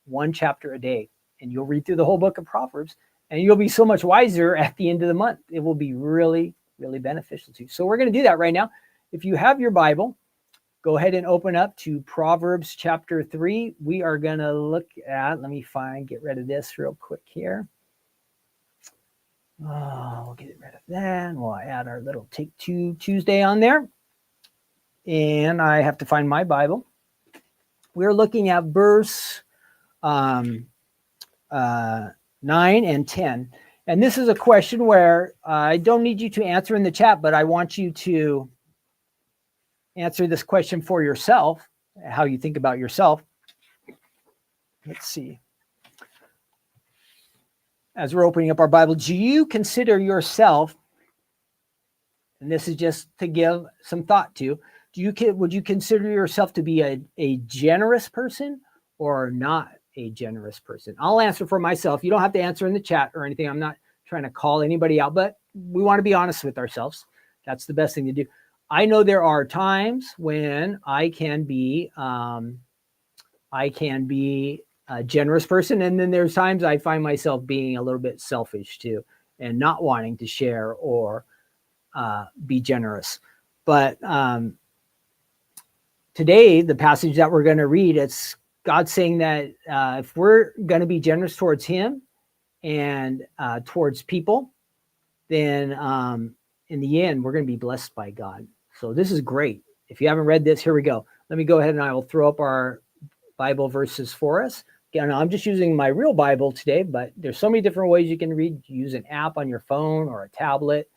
one chapter a day, and you'll read through the whole book of Proverbs, and you'll be so much wiser at the end of the month. It will be really, really beneficial to you. So we're going to do that right now. If you have your Bible, go ahead and open up to Proverbs chapter 3. We are going to look at, get rid of this real quick here. We'll get rid of that, and we'll add our little Take Two Tuesday on there. And I have to find my Bible. We're looking at verse 9 and 10. And this is a question where I don't need you to answer in the chat, but I want you to answer this question for yourself, how you think about yourself. Let's see. As we're opening up our Bible, do you consider yourself, and this is just to give some thought to, would you consider yourself to be a generous person or not a generous person? I'll answer for myself. You don't have to answer in the chat or anything. I'm not trying to call anybody out, but we want to be honest with ourselves. That's the best thing to do. I know there are times when I can be a generous person, and then there's times I find myself being a little bit selfish too, and not wanting to share or be generous. But today, the passage that we're going to read, it's God saying that if we're going to be generous towards Him and towards people, then in the end, we're going to be blessed by God. So this is great. If you haven't read this, here we go. Let me go ahead and I will throw up our Bible verses for us. Again, I'm just using my real Bible today, but there's so many different ways you can read. Use an app on your phone or a tablet.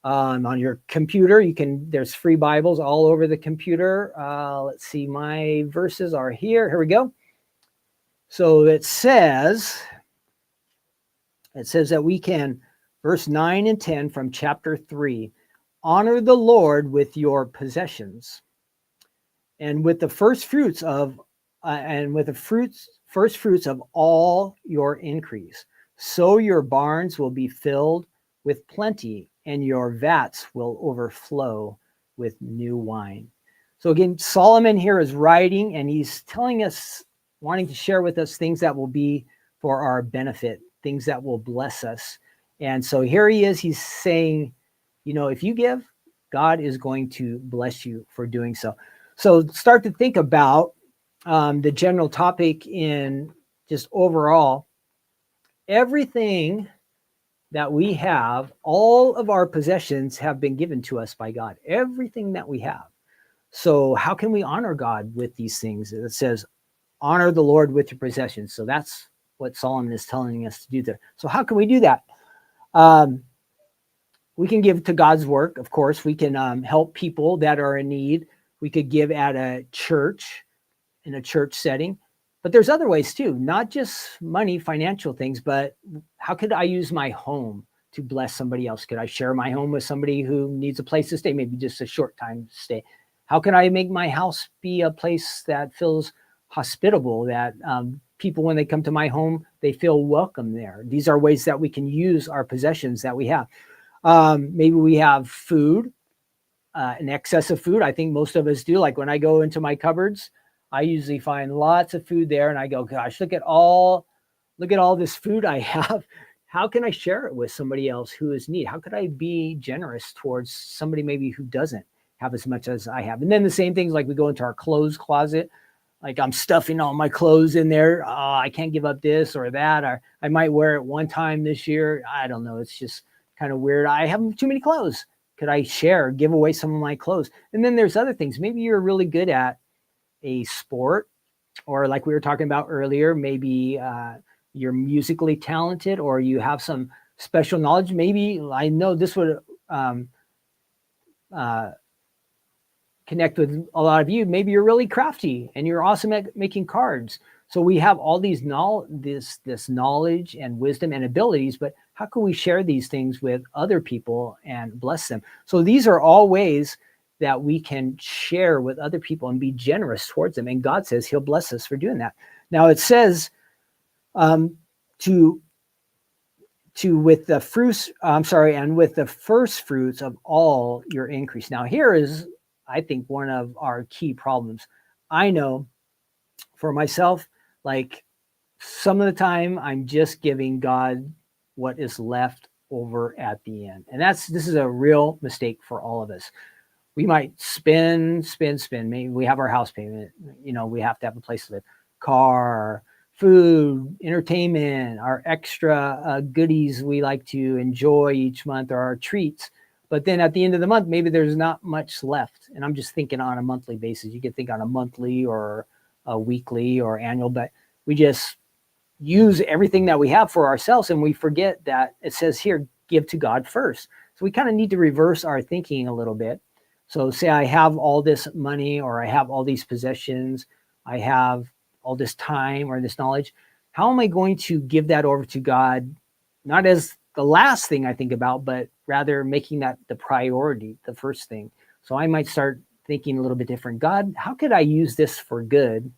On your computer, there's free Bibles all over the computer. Let's see, my verses are here. Here we go. So it says that we can, verse 9 and 10 from chapter 3, honor the Lord with your possessions and with the first fruits of first fruits of all your increase. So your barns will be filled with plenty, and your vats will overflow with new wine. So again, Solomon here is writing, and he's telling us, wanting to share with us things that will be for our benefit, things that will bless us. And so here he is, he's saying, if you give, God is going to bless you for doing so. So start to think about the general topic in just overall, everything that we have, all of our possessions have been given to us by God, everything that we have. So how can we honor God with these things? It says, honor the Lord with your possessions. So that's what Solomon is telling us to do there. So how can we do that? We can give to God's work, of course. We can help people that are in need. We could give at a church, in a church setting. But there's other ways too, not just money, financial things, but how could I use my home to bless somebody else? Could I share my home with somebody who needs a place to stay, maybe just a short time stay? How can I make my house be a place that feels hospitable, that people, when they come to my home, they feel welcome there? These are ways that we can use our possessions that we have. Maybe we have food, an excess of food. I think most of us do. Like when I go into my cupboards, I usually find lots of food there, and I go, gosh, look at all this food I have. How can I share it with somebody else who is in need? How could I be generous towards somebody maybe who doesn't have as much as I have? And then the same things, like we go into our clothes closet, like I'm stuffing all my clothes in there. Oh, I can't give up this or that, or I might wear it one time this year. I don't know. It's just kind of weird. I have too many clothes. Could I give away some of my clothes? And then there's other things. Maybe you're really good at a sport, or like we were talking about earlier, maybe you're musically talented, or you have some special knowledge. Maybe, I know this would connect with a lot of you. Maybe you're really crafty and you're awesome at making cards. So we have all these this knowledge and wisdom and abilities, but how can we share these things with other people and bless them? So these are all ways that we can share with other people and be generous towards them. And God says he'll bless us for doing that. Now it says with the fruits, and with the first fruits of all your increase. Now here is, I think, one of our key problems. I know for myself, like some of the time I'm just giving God what is left over at the end. And this is a real mistake for all of us. We might spend. Maybe we have our house payment. We have to have a place to live, car, food, entertainment, our extra goodies we like to enjoy each month, or our treats. But then at the end of the month, maybe there's not much left. And I'm just thinking on a monthly basis. You could think on a monthly or a weekly or annual, but we just use everything that we have for ourselves, and we forget that it says here, give to God first. So we kind of need to reverse our thinking a little bit. So say I have all this money, or I have all these possessions, I have all this time or this knowledge. How am I going to give that over to God? Not as the last thing I think about, but rather making that the priority, the first thing. So I might start thinking a little bit different. God, how could I use this for good?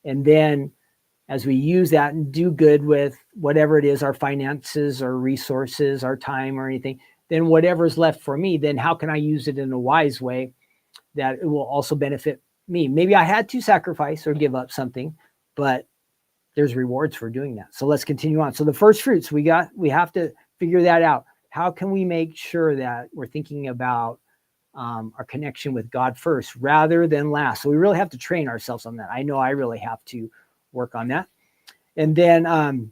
And then as we use that and do good with whatever it is, our finances or resources, our time or anything, then whatever's left for me, then how can I use it in a wise way that it will also benefit me? Maybe I had to sacrifice or give up something, but there's rewards for doing that. So let's continue on. So the first fruits, we have to figure that out. How can we make sure that we're thinking about our connection with God first rather than last? So we really have to train ourselves on that. I know I really have to work on that. And then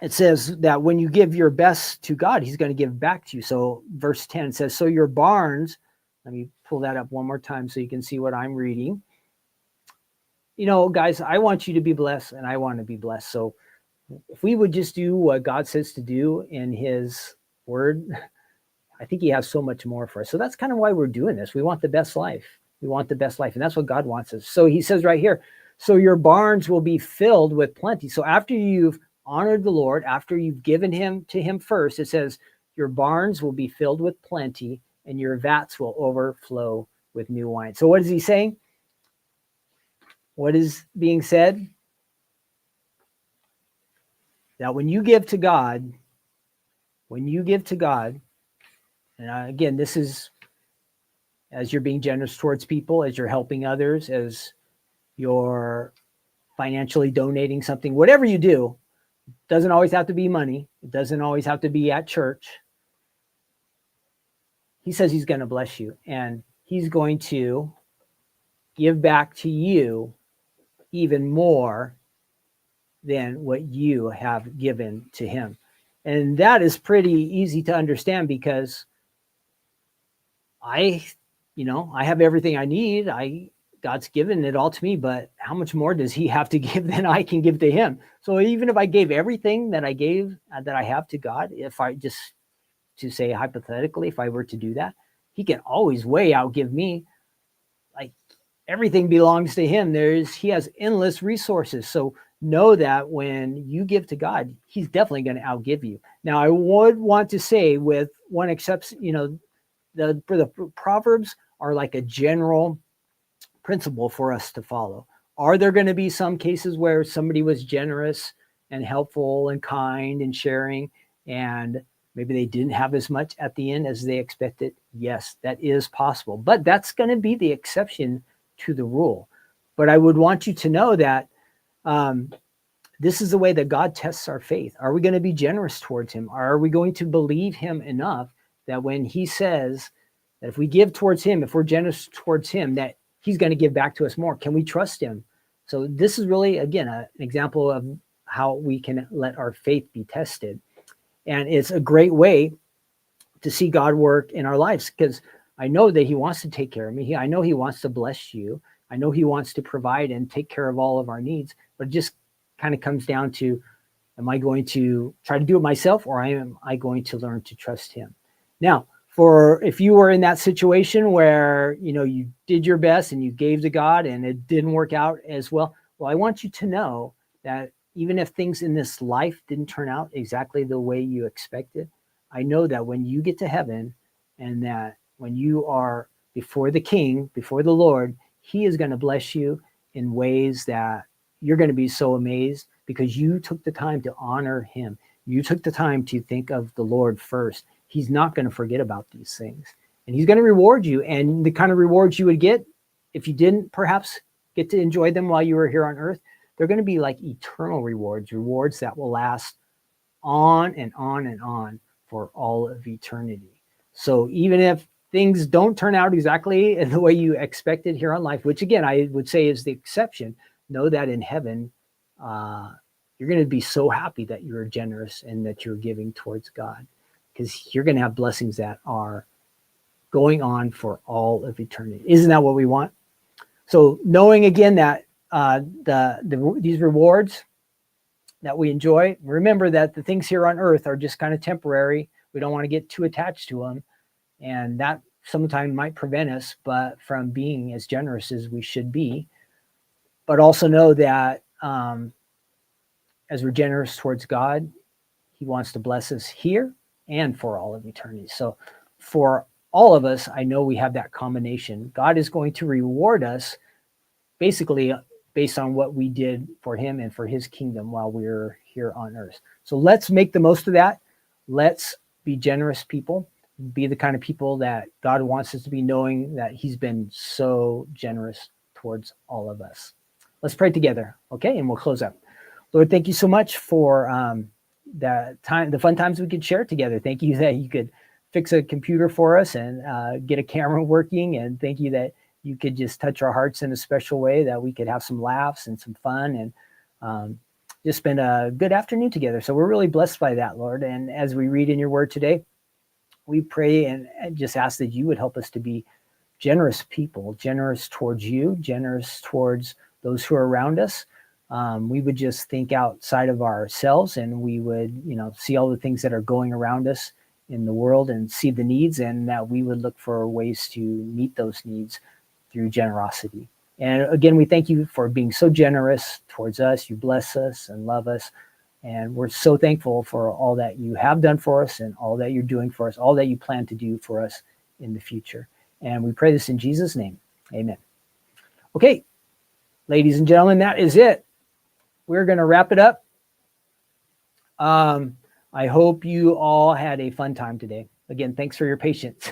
it says that when you give your best to God, he's going to give back to you. So verse 10 says, so your barns, let me pull that up one more time so you can see what I'm reading. guys, I want you to be blessed and I want to be blessed. So if we would just do what God says to do in his word, I think he has so much more for us. So that's kind of why we're doing this. We want the best life. We want the best life. And that's what God wants us. So he says right here, so your barns will be filled with plenty. So after you've honored the Lord, after you've given him to him first, it says your barns will be filled with plenty and your vats will overflow with new wine. So what is he saying? What is being said? That when you give to God, and again, this is as you're being generous towards people, as you're helping others, as you're financially donating something, whatever you do, doesn't always have to be money. It doesn't always have to be at church. He says he's going to bless you and he's going to give back to you even more than what you have given to him. And that is pretty easy to understand because I have everything I need. God's given it all to me, but how much more does he have to give than I can give to him? So even if I gave everything that I have to God, if I just to say hypothetically, if I were to do that, he can always way outgive me. Like everything belongs to him. He has endless resources. So know that when you give to God, he's definitely going to outgive you. Now, I would want to say with one exception, the Proverbs are like a general principle for us to follow. Are there going to be some cases where somebody was generous and helpful and kind and sharing and maybe they didn't have as much at the end as they expected? Yes, that is possible, but that's going to be the exception to the rule. But I would want you to know that this is the way that God tests our faith. Are we going to be generous towards him? Are we going to believe him enough that when he says that if we give towards him, if we're generous towards him, that he's going to give back to us more? Can we trust him? So this is really, again, an example of how we can let our faith be tested. And it's a great way to see God work in our lives because I know that he wants to take care of me. I know he wants to bless you. I know he wants to provide and take care of all of our needs, but it just kind of comes down to, am I going to try to do it myself or am I going to learn to trust him? Now, if you were in that situation where, you did your best and you gave to God and it didn't work out as well, I want you to know that even if things in this life didn't turn out exactly the way you expected, I know that when you get to heaven and that when you are before the King, before the Lord, he is going to bless you in ways that you're going to be so amazed because you took the time to honor him. You took the time to think of the Lord first. He's not going to forget about these things. And he's going to reward you. And the kind of rewards you would get if you didn't perhaps get to enjoy them while you were here on earth, they're going to be like eternal rewards that will last on and on and on for all of eternity. So even if things don't turn out exactly in the way you expected here on life, which again, I would say is the exception, know that in heaven, you're going to be so happy that you're generous and that you're giving towards God because you're going to have blessings that are going on for all of eternity. Isn't that what we want? So knowing again that these rewards that we enjoy, remember that the things here on earth are just kind of temporary. We don't want to get too attached to them. And that sometimes might prevent us from being as generous as we should be. But also know that as we're generous towards God, he wants to bless us here and for all of eternity. So for all of us, I know we have that combination. God is going to reward us basically based on what we did for him and for his kingdom while we're here on earth. So let's make the most of that. Let's be generous people, be the kind of people that God wants us to be, knowing that he's been so generous towards all of us. Let's pray together, okay? And we'll close up. Lord, thank you so much for the fun times we could share together. Thank you that you could fix a computer for us and get a camera working. And thank you that you could just touch our hearts in a special way, that we could have some laughs and some fun and just spend a good afternoon together. So we're really blessed by that, Lord. And as we read in your word today, we pray and just ask that you would help us to be generous people, generous towards you, generous towards those who are around us. We would just think outside of ourselves, and we would, see all the things that are going around us in the world and see the needs, and that we would look for ways to meet those needs through generosity. And again, we thank you for being so generous towards us. You bless us and love us. And we're so thankful for all that you have done for us and all that you're doing for us, all that you plan to do for us in the future. And we pray this in Jesus' name. Amen. Okay, ladies and gentlemen, that is it. We're going to wrap it up. I hope you all had a fun time today. Again, thanks for your patience.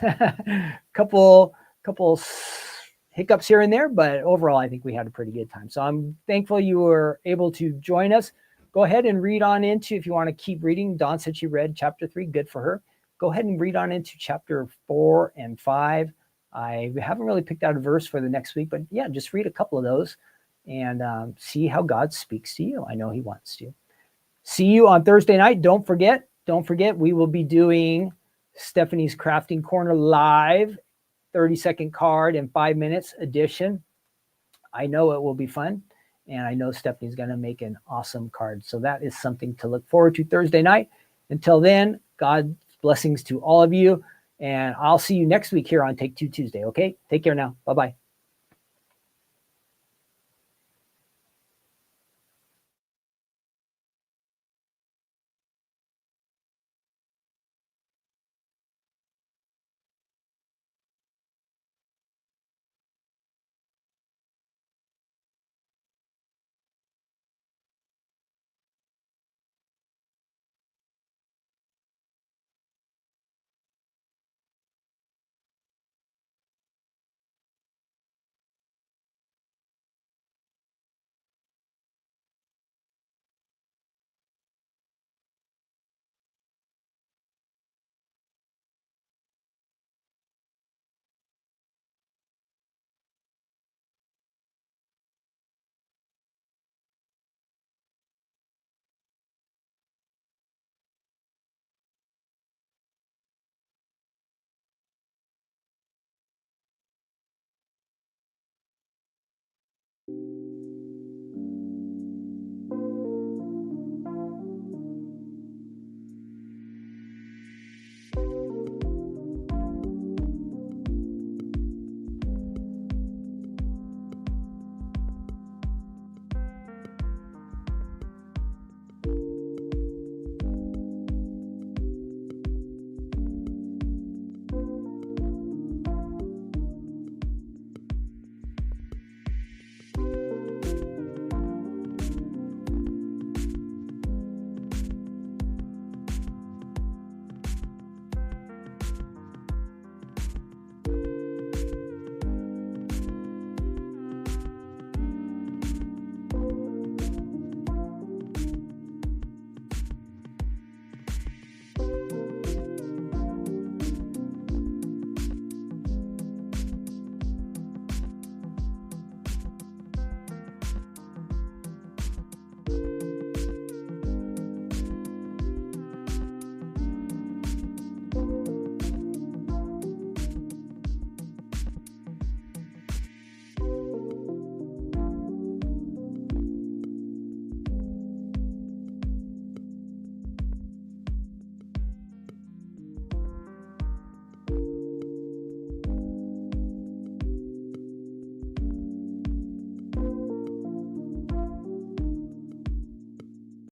couple hiccups here and there, but overall, I think we had a pretty good time. So I'm thankful you were able to join us. Go ahead and read on into, if you want to keep reading, Dawn said she read chapter 3, good for her. Go ahead and read on into chapter 4 and 5. I haven't really picked out a verse for the next week, but yeah, just read a couple of those and see how God speaks to you. I know he wants to. See you on Thursday night. Don't forget, we will be doing Stephanie's Crafting Corner live, 30-second card in 5 minutes edition. I know it will be fun. And I know Stephanie's going to make an awesome card. So that is something to look forward to Thursday night. Until then, God's blessings to all of you. And I'll see you next week here on Take Two Tuesday. Okay? Take care now. Bye-bye.